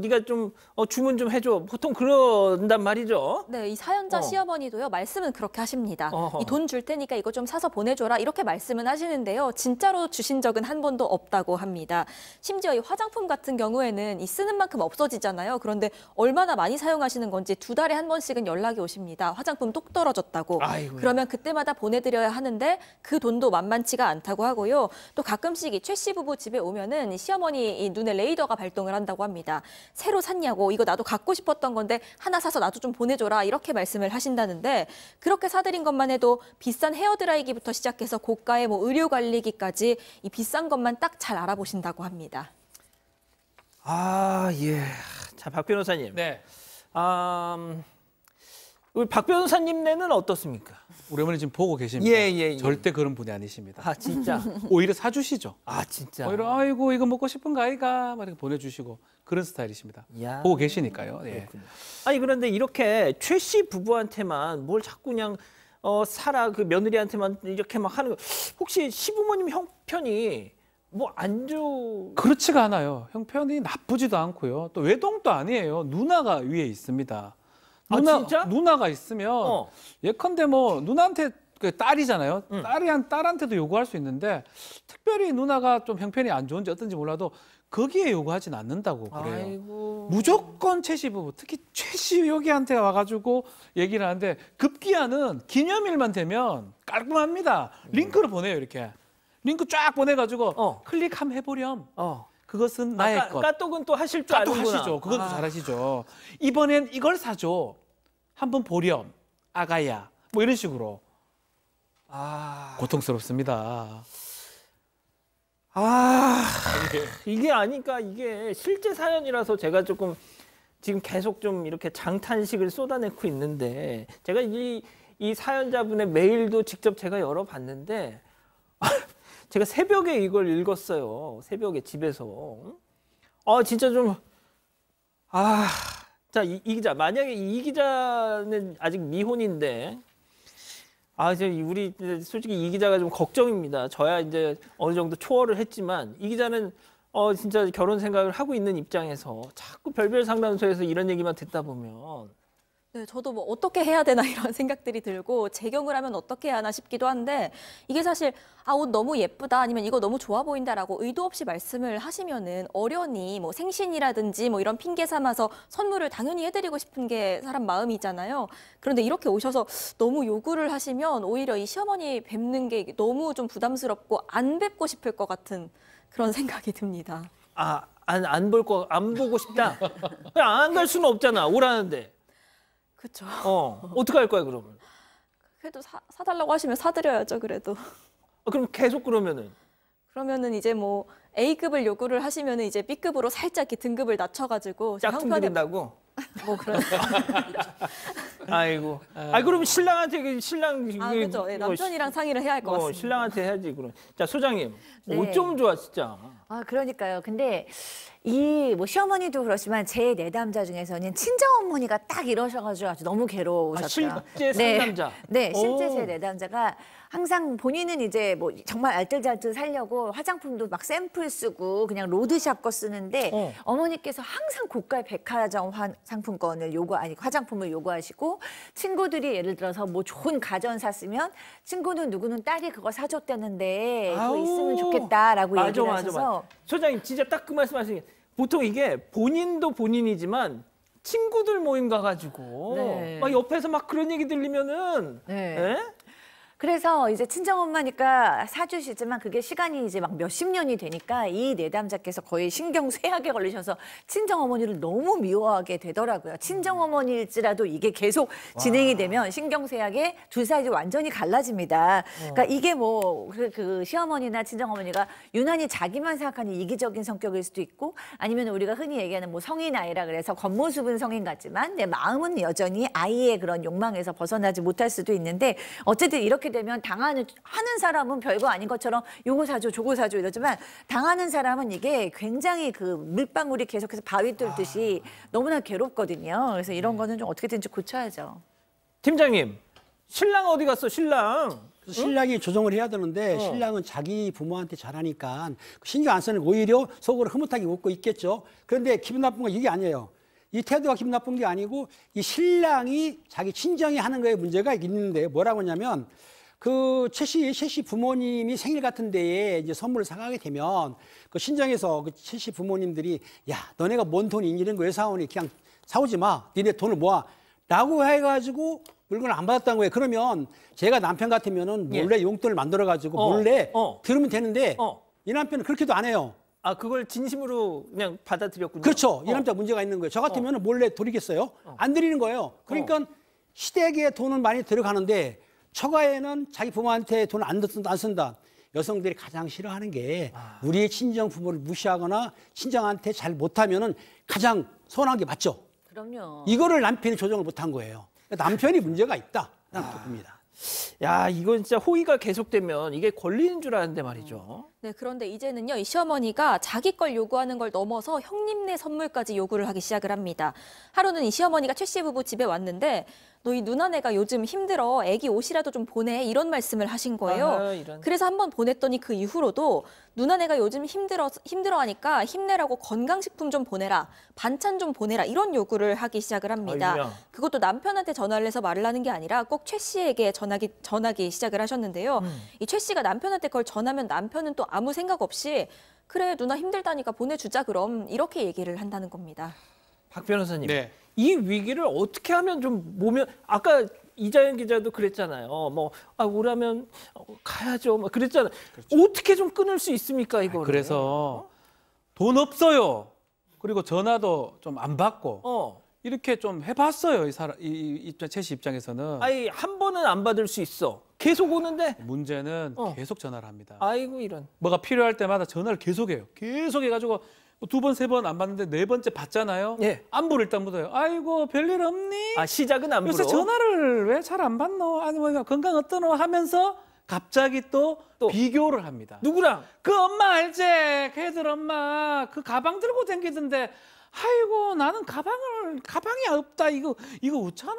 네가 좀 주문 좀 해줘. 보통 그런단 말이죠. 네, 이 사연자 시어머니도요. 말씀은 그렇게 하십니다. 이 돈 줄 테니까 이거 좀 사서 보내줘라 이렇게 말씀은 하시는데요. 진짜로 주신 적은 한 번도 없다고 합니다. 심지어 이 화장품 같은 경우에는 이 쓰는 만큼 없어지잖아요. 그런데 얼마나 많이 사용하시는 건지 2달에 한 번씩은 연락이 오십니다. 화장품 똑 떨어졌다고. 아이고야. 그러면 그때마다 보내드려야 하는데 그 돈도 만만치가 않다고 하고요. 또 가끔씩 이 최 씨 부부 집에 오면은 시어머니 눈에 레이더가 발동을 한다고 합니다. 새로 샀냐고, 이거 나도 갖고 싶었던 건데 하나 사서 나도 좀 보내줘라 이렇게 말씀을 하신다는데, 그렇게 사드린 것만 해도 비싼 헤어드라이기부터 시작해서 고가의 뭐 의료 관리기까지 이 비싼 것만 딱 잘 알아보신다고 합니다. 예. 자, 박 변호사님. 네. 우리 박 변호사님네는 어떻습니까? 우리 어머니 지금 보고 계십니다. 예. 절대 그런 분이 아니십니다. 진짜? 오히려 사주시죠. 진짜? 오히려 아이고 이거 먹고 싶은 거 아이가 막 이렇게 보내주시고 그런 스타일이십니다. 보고 계시니까요. 예. 아니 그런데 이렇게 최 씨 부부한테만 뭘 자꾸 그냥 사라 그 며느리한테만 이렇게 막 하는 거, 혹시 시부모님 형편이 뭐 안 그렇지가 않아요. 형편이 나쁘지도 않고요. 또 외동도 아니에요. 누나가 위에 있습니다. 진짜? 누나가 있으면 예컨대 뭐 누나한테 그 딸이잖아요. 딸한테도 요구할 수 있는데 특별히 누나가 좀 형편이 안 좋은지 어떤지 몰라도 거기에 요구하진 않는다고 그래요. 아이고. 무조건 최 씨 부부, 특히 최 씨 여기한테 와가지고 얘기를 하는데 급기야는 기념일만 되면 깔끔합니다. 링크를 보내요, 이렇게. 링크 쫙 보내가지고 클릭 한번 해보렴. 그것은 나의 것. 까똑은 또 하실 줄 아는구나. 하시죠. 그것도 잘하시죠. 이번엔 이걸 사줘. 한번 보렴. 아가야. 뭐 이런 식으로. 고통스럽습니다. 이게 아니까 이게 실제 사연이라서 제가 조금 지금 계속 좀 이렇게 장탄식을 쏟아내고 있는데, 제가 이 사연자분의 메일도 직접 제가 열어봤는데 제가 새벽에 이걸 읽었어요. 새벽에 집에서. 진짜 좀 자, 이 기자, 만약에 이 기자는 아직 미혼인데, 이제 우리 솔직히 이 기자가 좀 걱정입니다. 저야 이제 어느 정도 초월을 했지만 이 기자는 진짜 결혼 생각을 하고 있는 입장에서 자꾸 별별 상담소에서 이런 얘기만 듣다 보면 네, 저도 뭐 어떻게 해야 되나 이런 생각들이 들고 제경을 하면 어떻게 해야 하나 싶기도 한데 이게 사실 옷 너무 예쁘다 아니면 이거 너무 좋아 보인다라고 의도 없이 말씀을 하시면은 어련히 뭐 생신이라든지 뭐 이런 핑계 삼아서 선물을 당연히 해드리고 싶은 게 사람 마음이잖아요. 그런데 이렇게 오셔서 너무 요구를 하시면 오히려 이 시어머니 뵙는 게 너무 좀 부담스럽고 안 뵙고 싶을 것 같은 그런 생각이 듭니다. 안 보고 싶다. 안 갈 수는 없잖아. 오라는데. 그렇죠. 어떻게 할 거야 그러면? 그래도 사달라고 하시면 사드려야죠. 그래도. 그럼 계속 그러면은 이제 뭐 A급을 요구를 하시면은 이제 B급으로 살짝 이렇게 등급을 낮춰가지고 짝퉁 드린다고? 뭐 그런. 아이고. 그럼 신랑한테 신랑 그렇죠. 네, 남편이랑 상의를 해야 할 것 같습니다. 신랑한테 해야지 그럼. 자 소장님, 네. 어쩜 좋아 진짜. 그러니까요. 근데 이 뭐 시어머니도 그렇지만 제 내담자 중에서는 친정 어머니가 딱 이러셔가지고 아주 너무 괴로우셨어요. 실제 상담자. 네, 실제 제 내담자가 항상 본인은 이제 뭐 정말 알뜰살뜰 살려고 화장품도 막 샘플 쓰고 그냥 로드샵 거 쓰는데 어머니께서 항상 고가의 백화점 상품권을 화장품을 요구하시고 친구들이 예를 들어서 뭐 좋은 가전 샀으면 친구는 누구는 딸이 그거 사줬다는데 그거 있으면 좋겠다라고 얘기를 하셔서 소장님 진짜 딱 그 말씀하시는 게 보통 이게 본인도 본인이지만 친구들 모임 가가지고 막 옆에서 막 그런 얘기 들리면은 그래서 이제 친정엄마니까 사주시지만 그게 시간이 이제 막 몇십 년이 되니까 이 내담자께서 거의 신경쇠약에 걸리셔서 친정어머니를 너무 미워하게 되더라고요. 친정어머니일지라도 이게 계속 진행이 되면 신경쇠약에 둘 사이 완전히 갈라집니다. 그러니까 이게 뭐 그 시어머니나 친정어머니가 유난히 자기만 생각하는 이기적인 성격일 수도 있고 아니면 우리가 흔히 얘기하는 뭐 성인 아이라 그래서 겉모습은 성인 같지만 내 마음은 여전히 아이의 그런 욕망에서 벗어나지 못할 수도 있는데 어쨌든 이렇게 되면 하는 사람은 별거 아닌 것처럼 요거 사줘 저거 사줘 이러지만 당하는 사람은 이게 굉장히 그 물방울이 계속해서 바위 뚫듯이 너무나 괴롭거든요. 그래서 이런 거는 좀 어떻게든지 고쳐야죠. 팀장님, 신랑 어디 갔어 신랑? 신랑이 조정을 해야 되는데 신랑은 자기 부모한테 잘하니까 신경 안 쓰는 오히려 속으로 흐뭇하게 웃고 있겠죠. 그런데 기분 나쁜 건 이게 아니에요. 이 태도가 기분 나쁜 게 아니고 이 신랑이 자기 친정이 하는 거에 문제가 있는데 뭐라고 하냐면 그 최 씨 부모님이 생일 같은 데에 이제 선물을 사가게 되면 그 신정에서 그 최 씨 부모님들이 야 너네가 뭔 돈이 이런 거 왜 사오니 그냥 사오지 마 니네 돈을 모아 라고 해가지고 물건을 안 받았다는 거예요. 그러면 제가 남편 같으면은 몰래 용돈을 만들어가지고 몰래 들으면 되는데 이 남편은 그렇게도 안 해요. 그걸 진심으로 그냥 받아들였군요. 그렇죠. 이 남자 문제가 있는 거예요. 저 같으면 몰래 드리겠어요? 안 드리는 거예요. 그러니까 시댁에 돈을 많이 들어가는데 처가에는 자기 부모한테 돈을 안 쓴다. 여성들이 가장 싫어하는 게 우리의 친정 부모를 무시하거나 친정한테 잘 못하면은 가장 서운한 게 맞죠. 그럼요. 이거를 남편이 조정을 못한 거예요. 남편이 문제가 있다. 라는 봅니다. 야, 이건 진짜 호의가 계속되면 이게 권리인 줄 아는데 말이죠. 네, 그런데 이제는요, 이 시어머니가 자기 걸 요구하는 걸 넘어서 형님네 선물까지 요구를 하기 시작을 합니다. 하루는 이 시어머니가 최 씨 부부 집에 왔는데 너희 누나네가 요즘 힘들어 애기 옷이라도 좀 보내 이런 말씀을 하신 거예요. 그래서 한번 보냈더니 그 이후로도 누나네가 요즘 힘들어하니까 힘내라고 건강식품 좀 보내라, 반찬 좀 보내라 이런 요구를 하기 시작을 합니다. 아이고야. 그것도 남편한테 전화를 해서 말을 하는 게 아니라 꼭 최 씨에게 전하기 시작을 하셨는데요. 이 최 씨가 남편한테 그걸 전하면 남편은 또 아무 생각 없이 그래 누나 힘들다니까 보내주자 그럼 이렇게 얘기를 한다는 겁니다. 박 변호사님, 이 위기를 어떻게 하면 좀 아까 이자연 기자도 그랬잖아요. 오라면 가야죠. 그랬잖아요. 그렇죠. 어떻게 좀 끊을 수 있습니까 이거를? 그래서 돈 없어요. 그리고 전화도 좀 안 받고 이렇게 좀 해봤어요. 최 씨 입장에서는. 한 번은 안 받을 수 있어. 계속 오는데 문제는 계속 전화를 합니다. 아이고 이런. 뭐가 필요할 때마다 전화를 계속해요. 계속 해가지고 2번, 3번 안 받는데 4번째 받잖아요. 안부를 일단 묻어요. 아이고 별일 없니? 시작은 안부로. 요새 전화를 왜 잘 안 받노? 아니 뭐 건강 어떠노? 하면서 갑자기 또 비교를 합니다. 누구랑? 그 엄마 알지? 걔들 엄마 그 가방 들고 다니던데 아이고 나는 가방이 없다. 이거 웃잖아.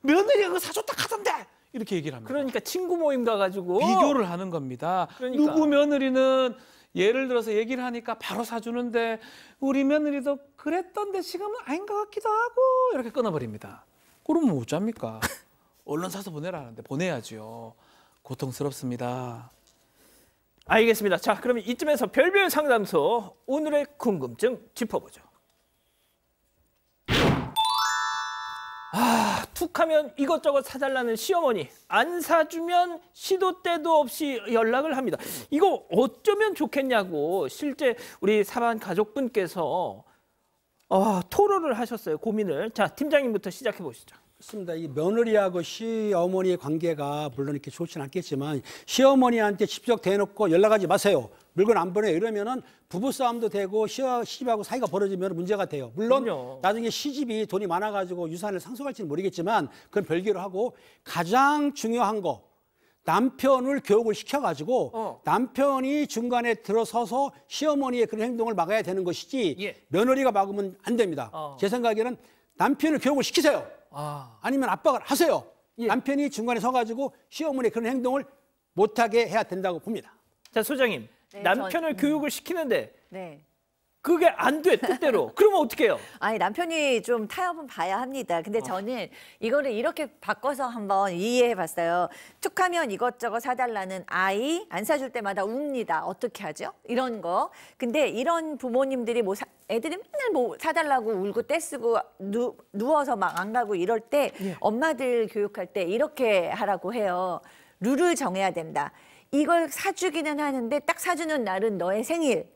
며느리가 그거 사줬다 하던데. 이렇게 얘기를 합니다. 그러니까 친구 모임 가가지고 비교를 하는 겁니다. 그러니까. 누구 며느리는 예를 들어서 얘기를 하니까 바로 사주는데 우리 며느리도 그랬던데 지금은 아닌 것 같기도 하고 이렇게 끊어버립니다. 그러면 어쩝니까? 얼른 사서 보내라는데 보내야지요. 고통스럽습니다. 알겠습니다. 자, 그러면 이쯤에서 별별 상담소 오늘의 궁금증 짚어보죠. 툭하면 이것저것 사달라는 시어머니, 안 사주면 시도 때도 없이 연락을 합니다. 이거 어쩌면 좋겠냐고 실제 우리 사반 가족분께서 토로를 하셨어요. 고민을. 자, 팀장님부터 시작해 보시죠. 그렇습니다. 이 며느리하고 시어머니의 관계가 물론 이렇게 좋지는 않겠지만 시어머니한테 직접 대놓고 연락하지 마세요. 물건 안 보내요. 이러면은 부부싸움도 되고 시집하고 사이가 벌어지면 문제가 돼요. 물론 그럼요. 나중에 시집이 돈이 많아가지고 유산을 상속할지는 모르겠지만 그건 별개로 하고 가장 중요한 거 남편을 교육을 시켜가지고 남편이 중간에 들어서서 시어머니의 그런 행동을 막아야 되는 것이지 며느리가 막으면 안 됩니다. 제 생각에는 남편을 교육을 시키세요. 아니면 압박을 하세요. 남편이 중간에 서가지고 시어머니의 그런 행동을 못하게 해야 된다고 봅니다. 자, 소장님. 네, 남편을 교육을 시키는데 네. 그게 안 돼, 뜻대로. 그러면 어떻게 해요? 아니, 남편이 좀 타협은 봐야 합니다. 근데 저는 이거를 이렇게 바꿔서 한번 이해해 봤어요. 툭하면 이것저것 사달라는 아이 안 사줄 때마다 웁니다. 어떻게 하죠? 이런 거. 근데 이런 부모님들이 애들이 맨날 뭐 사달라고 울고 떼쓰고 누워서 막 안 가고 이럴 때 엄마들 교육할 때 이렇게 하라고 해요. 룰을 정해야 된다. 이걸 사주기는 하는데 딱 사주는 날은 너의 생일.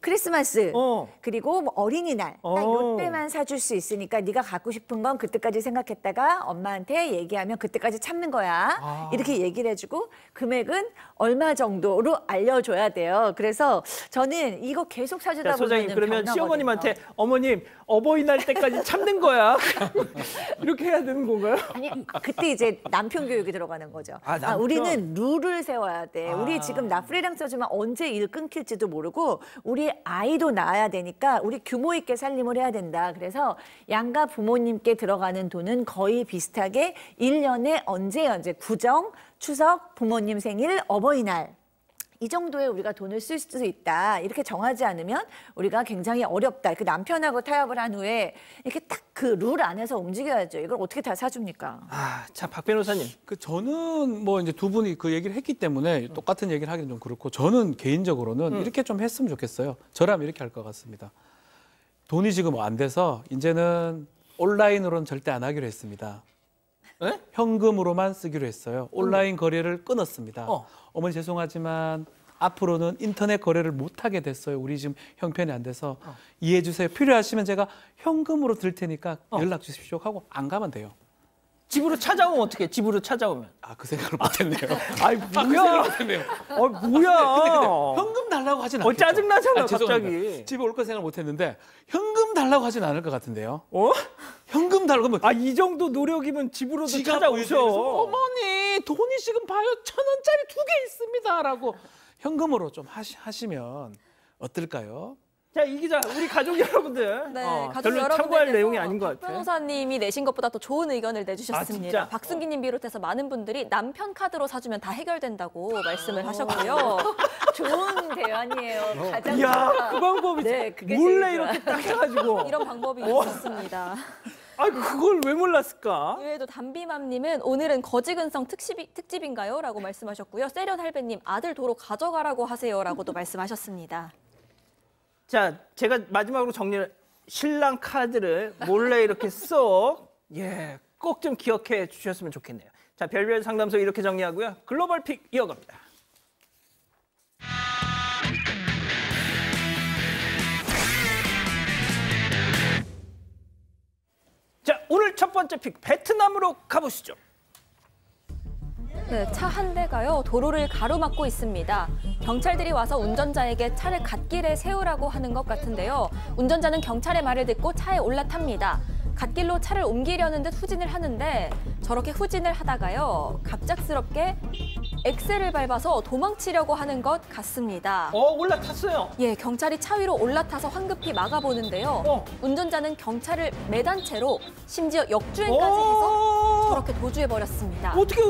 크리스마스 그리고 뭐 어린이날 딱 이때만 사줄 수 있으니까 네가 갖고 싶은 건 그때까지 생각했다가 엄마한테 얘기하면 그때까지 참는 거야. 이렇게 얘기를 해주고 금액은 얼마 정도로 알려줘야 돼요. 그래서 저는 이거 계속 사주다 보면 소장님 그러면 시어머님한테 어머님 어버이날 때까지 참는 거야. 이렇게 해야 되는 건가요? 아니 그때 이제 남편 교육이 들어가는 거죠. 남편? 우리는 룰을 세워야 돼. 우리 지금 나 프리랜서지만 언제 일 끊길지도 모르고 우리 아이도 낳아야 되니까 우리 규모 있게 살림을 해야 된다. 그래서 양가 부모님께 들어가는 돈은 거의 비슷하게 1년에 언제 구정, 추석, 부모님 생일, 어버이날 이 정도에 우리가 돈을 쓸 수 있다. 이렇게 정하지 않으면 우리가 굉장히 어렵다. 그 남편하고 타협을 한 후에 이렇게 딱 그 룰 안에서 움직여야죠. 이걸 어떻게 다 사줍니까? 자, 박 변호사님. 저는 뭐 이제 두 분이 그 얘기를 했기 때문에 똑같은 얘기를 하기는 좀 그렇고 저는 개인적으로는 이렇게 좀 했으면 좋겠어요. 저라면 이렇게 할 것 같습니다. 돈이 지금 안 돼서 이제는 온라인으로는 절대 안 하기로 했습니다. 네? 현금으로만 쓰기로 했어요. 온라인 거래를 끊었습니다. 어머니 죄송하지만 앞으로는 인터넷 거래를 못하게 됐어요. 우리 지금 형편이 안 돼서 이해해 주세요. 필요하시면 제가 현금으로 드릴 테니까 연락 주십시오 하고 안 가면 돼요. 집으로 찾아오면 어떻게? 집으로 찾아오면? 그 생각을 못했네요. 아이 뭐야? 뭐야? 근데 현금 달라고 하진 않겠죠. 짜증나잖아 갑자기. 집에 올 거 생각 못했는데 현금 달라고 하진 않을 것 같은데요. 현금 달라고 하면 이 정도 노력이면 집으로도 찾아오셔. 어머니 돈이 지금 봐요 1,000원짜리 2개 있습니다라고 현금으로 좀 하시면 어떨까요? 자, 이 기자, 우리 가족 여러분들 가족 별로 참고할 내용이 아닌 것 같아. 변호사님이 내신 것보다 더 좋은 의견을 내주셨습니다. 진짜? 박순기님 비롯해서 많은 분들이 남편 카드로 사주면 다 해결된다고 말씀을 하셨고요. 좋은 대안이에요. 가장 이야, 그 방법이 몰래 이렇게 딱 해가지고. 이런 방법이 있었습니다. 그걸 왜 몰랐을까? 이외에도 담비맘님은 오늘은 거지근성 특집인가요? 라고 말씀하셨고요. 세련 할배님 아들 도로 가져가라고 하세요. 라고도 말씀하셨습니다. 자, 제가 마지막으로 정리를 신랑 카드를 몰래 이렇게 꼭 좀 기억해 주셨으면 좋겠네요. 자, 별별 상담소 이렇게 정리하고요. 글로벌 픽 이어갑니다. 자, 오늘 첫 번째 픽 베트남으로 가보시죠. 네, 차 한 대가요 도로를 가로막고 있습니다. 경찰들이 와서 운전자에게 차를 갓길에 세우라고 하는 것 같은데요. 운전자는 경찰의 말을 듣고 차에 올라탑니다. 갓길로 차를 옮기려는 듯 후진을 하는데 저렇게 후진을 하다가요 갑작스럽게 엑셀을 밟아서 도망치려고 하는 것 같습니다. 올라탔어요. 예, 경찰이 차 위로 올라타서 황급히 막아보는데요. 운전자는 경찰을 매단 채로 심지어 역주행까지 해서 저렇게 도주해버렸습니다. 어떻게?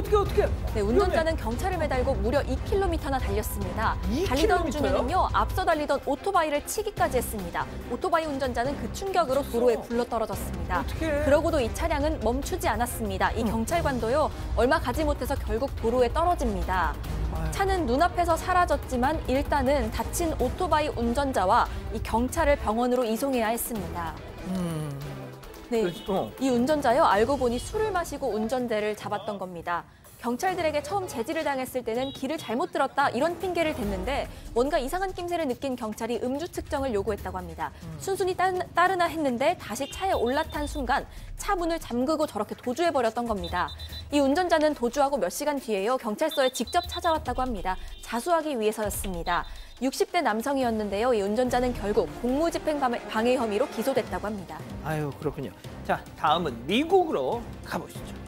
네, 운전자는 경찰을 매달고 무려 2km나 달렸습니다. 달리던 중에는요, 앞서 달리던 오토바이를 치기까지 했습니다. 오토바이 운전자는 그 충격으로 도로에 굴러떨어졌습니다. 그러고도 이 차량은 멈추지 않았습니다. 이 경찰관도요, 얼마 가지 못해서 결국 도로에 떨어집니다. 차는 눈앞에서 사라졌지만 일단은 다친 오토바이 운전자와 이 경찰을 병원으로 이송해야 했습니다. 네, 이 운전자요, 알고 보니 술을 마시고 운전대를 잡았던 겁니다. 경찰들에게 처음 제지를 당했을 때는 길을 잘못 들었다 이런 핑계를 댔는데 뭔가 이상한 낌새를 느낀 경찰이 음주 측정을 요구했다고 합니다. 순순히 따르나 했는데 다시 차에 올라탄 순간 차 문을 잠그고 저렇게 도주해버렸던 겁니다. 이 운전자는 도주하고 몇 시간 뒤에요, 경찰서에 직접 찾아왔다고 합니다. 자수하기 위해서였습니다. 60대 남성이었는데요. 이 운전자는 결국 공무집행 방해 혐의로 기소됐다고 합니다. 아유, 그렇군요. 자, 다음은 미국으로 가보시죠.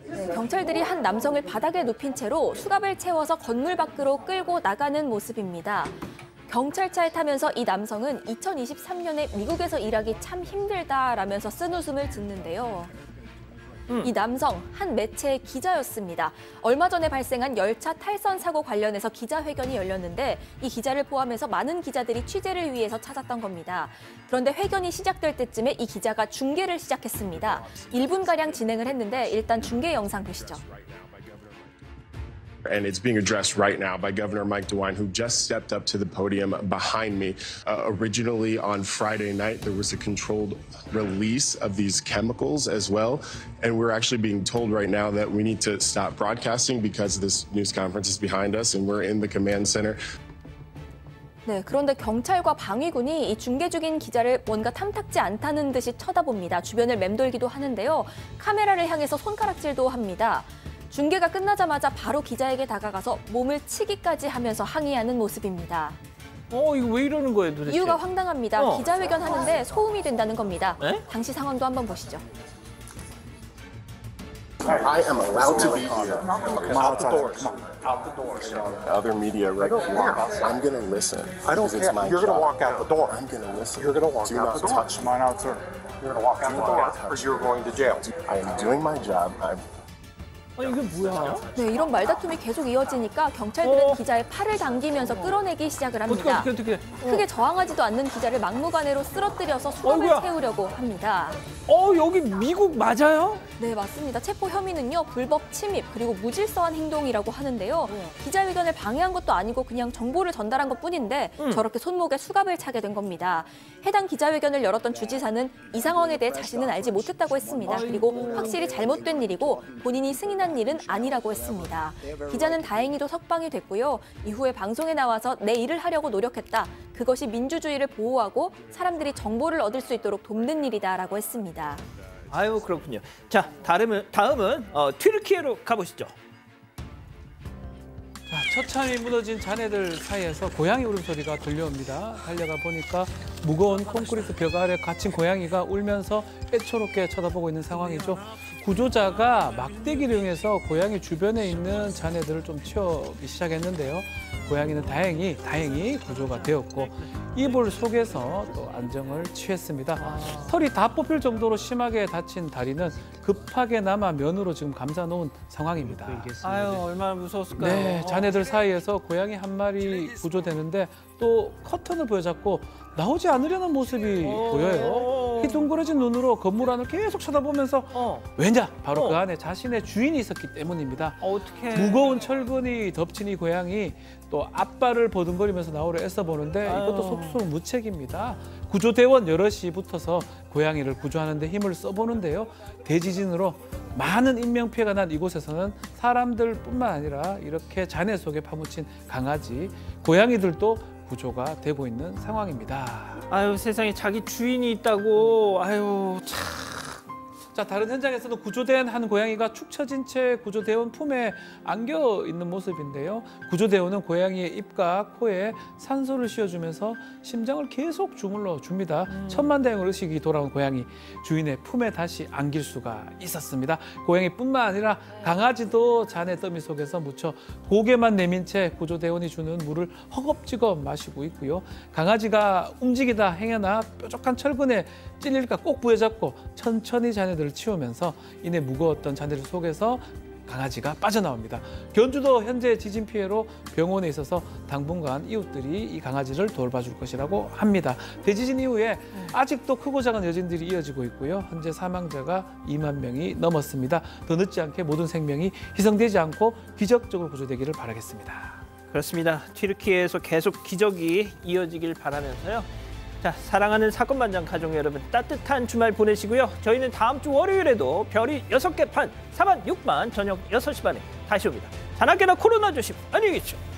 네, 경찰들이 한 남성을 바닥에 눕힌 채로 수갑을 채워서 건물 밖으로 끌고 나가는 모습입니다. 경찰차에 타면서 이 남성은 2023년에 미국에서 일하기 참 힘들다라면서 쓴웃음을 짓는데요. 이 남성, 한 매체의 기자였습니다. 얼마 전에 발생한 열차 탈선 사고 관련해서 기자회견이 열렸는데 이 기자를 포함해서 많은 기자들이 취재를 위해서 찾았던 겁니다. 그런데 회견이 시작될 때쯤에 이 기자가 중계를 시작했습니다. 1분가량 진행을 했는데 일단 중계 영상 보시죠. And it's being addressed right now by Governor Mike DeWine, who just stepped up to the podium behind me. Originally on Friday night, there was a controlled release of these chemicals as well. And we're actually being told right now that we need to stop broadcasting because this news conference is behind us and we're in the command center. 네, 그런데 경찰과 방위군이 이 중계 중인 기자를 뭔가 탐탁지 않다는 듯이 쳐다봅니다. 주변을 맴돌기도 하는데요. 카메라를 향해서 손가락질도 합니다. 중계가 끝나자마자 바로 기자에게 다가가서 몸을 치기까지 하면서 항의하는 모습입니다. 이거 왜 이러는 거예요, 도대체? 이유가 황당합니다. 기자회견 하는데 소음이 된다는 겁니다. 당시 상황도 한번 보시죠. I am allowed to be here. Out the doors. Out the doors. Other media right here. I'm going to listen. I don't care. You're going to walk out the door. I'm going to listen. You're going to walk Do out not the door. touch me. Come on out, sir. You're going to walk out the door, or you're going to jail. I am doing my job. 아니, 이게 뭐야? 네, 이런 말다툼이 계속 이어지니까 경찰들은 기자의 팔을 당기면서 끌어내기 시작을 합니다. 어떻게. 크게 저항하지도 않는 기자를 막무가내로 쓰러뜨려서 수갑을 채우려고 합니다. 여기 미국 맞아요? 네, 맞습니다. 체포 혐의는요, 불법 침입 그리고 무질서한 행동이라고 하는데요. 기자회견을 방해한 것도 아니고 그냥 정보를 전달한 것뿐인데 저렇게 손목에 수갑을 차게 된 겁니다. 해당 기자회견을 열었던 주지사는 이 상황에 대해 자신은 알지 못했다고 했습니다. 그리고 확실히 잘못된 일이고 본인이 승인한 일은 아니라고 했습니다. 기자는 다행히도 석방이 됐고요. 이후에 방송에 나와서 내 일을 하려고 노력했다. 그것이 민주주의를 보호하고 사람들이 정보를 얻을 수 있도록 돕는 일이다라고 했습니다. 아유, 그렇군요. 자, 다음은 튀르키예로 가보시죠. 자, 처참히 무너진 자네들 사이에서 고양이 울음소리가 들려옵니다. 달려가 보니까 무거운 콘크리트 벽 아래 갇힌 고양이가 울면서 애초롭게 쳐다보고 있는 상황이죠. 구조자가 막대기를 이용해서 고양이 주변에 있는 자네들을 좀 치우기 시작했는데요. 고양이는 다행히 구조가 되었고 이불 속에서 또 안정을 취했습니다. 털이 다 뽑힐 정도로 심하게 다친 다리는 급하게 남아 면으로 지금 감싸놓은 상황입니다. 아유, 얼마나 무서웠을까요? 네, 자네들 사이에서 고양이 한 마리 구조되는데 또 커튼을 부여잡고 나오지 않으려는 모습이 보여요. 희둥그러진 눈으로 건물 안을 계속 쳐다보면서 왜냐? 바로 그 안에 자신의 주인이 있었기 때문입니다. 어떡해. 무거운 철근이 덮친 이 고양이 또 앞발을 버둥거리면서 나오려 애써보는데 이것도 속수무책입니다. 구조대원 여럿이 붙어서 고양이를 구조하는 데 힘을 써보는데요. 대지진으로 많은 인명피해가 난 이곳에서는 사람들뿐만 아니라 이렇게 잔해 속에 파묻힌 강아지, 고양이들도 구조가 되고 있는 상황입니다. 아유, 세상에 자기 주인이 있다고. 아유, 참. 자, 다른 현장에서는 구조된 한 고양이가 축 처진 채 구조대원 품에 안겨 있는 모습인데요. 구조대원은 고양이의 입과 코에 산소를 씌워주면서 심장을 계속 주물러 줍니다. 천만다행 의식이 돌아온 고양이, 주인의 품에 다시 안길 수가 있었습니다. 고양이뿐만 아니라 강아지도 잔해 더미 속에서 묻혀 고개만 내민 채 구조대원이 주는 물을 허겁지겁 마시고 있고요. 강아지가 움직이다 행여나 뾰족한 철근에 찔릴까 꼭 부여잡고 천천히 자네들을 잔해를 치우면서 이내 무거웠던 잔해를 속에서 강아지가 빠져나옵니다. 견주도 현재 지진 피해로 병원에 있어서 당분간 이웃들이 이 강아지를 돌봐줄 것이라고 합니다. 대지진 이후에 아직도 크고 작은 여진들이 이어지고 있고요. 현재 사망자가 2만 명이 넘었습니다. 더 늦지 않게 모든 생명이 희생되지 않고 기적적으로 구조되기를 바라겠습니다. 그렇습니다. 튀르키예에서 계속 기적이 이어지길 바라면서요. 자, 사랑하는 사건반장 가족 여러분, 따뜻한 주말 보내시고요. 저희는 다음 주 월요일에도 별이 6개 판, 4반 6반 저녁 6시 반에 다시 옵니다. 자나깨나 코로나 조심, 안녕히 계십시오.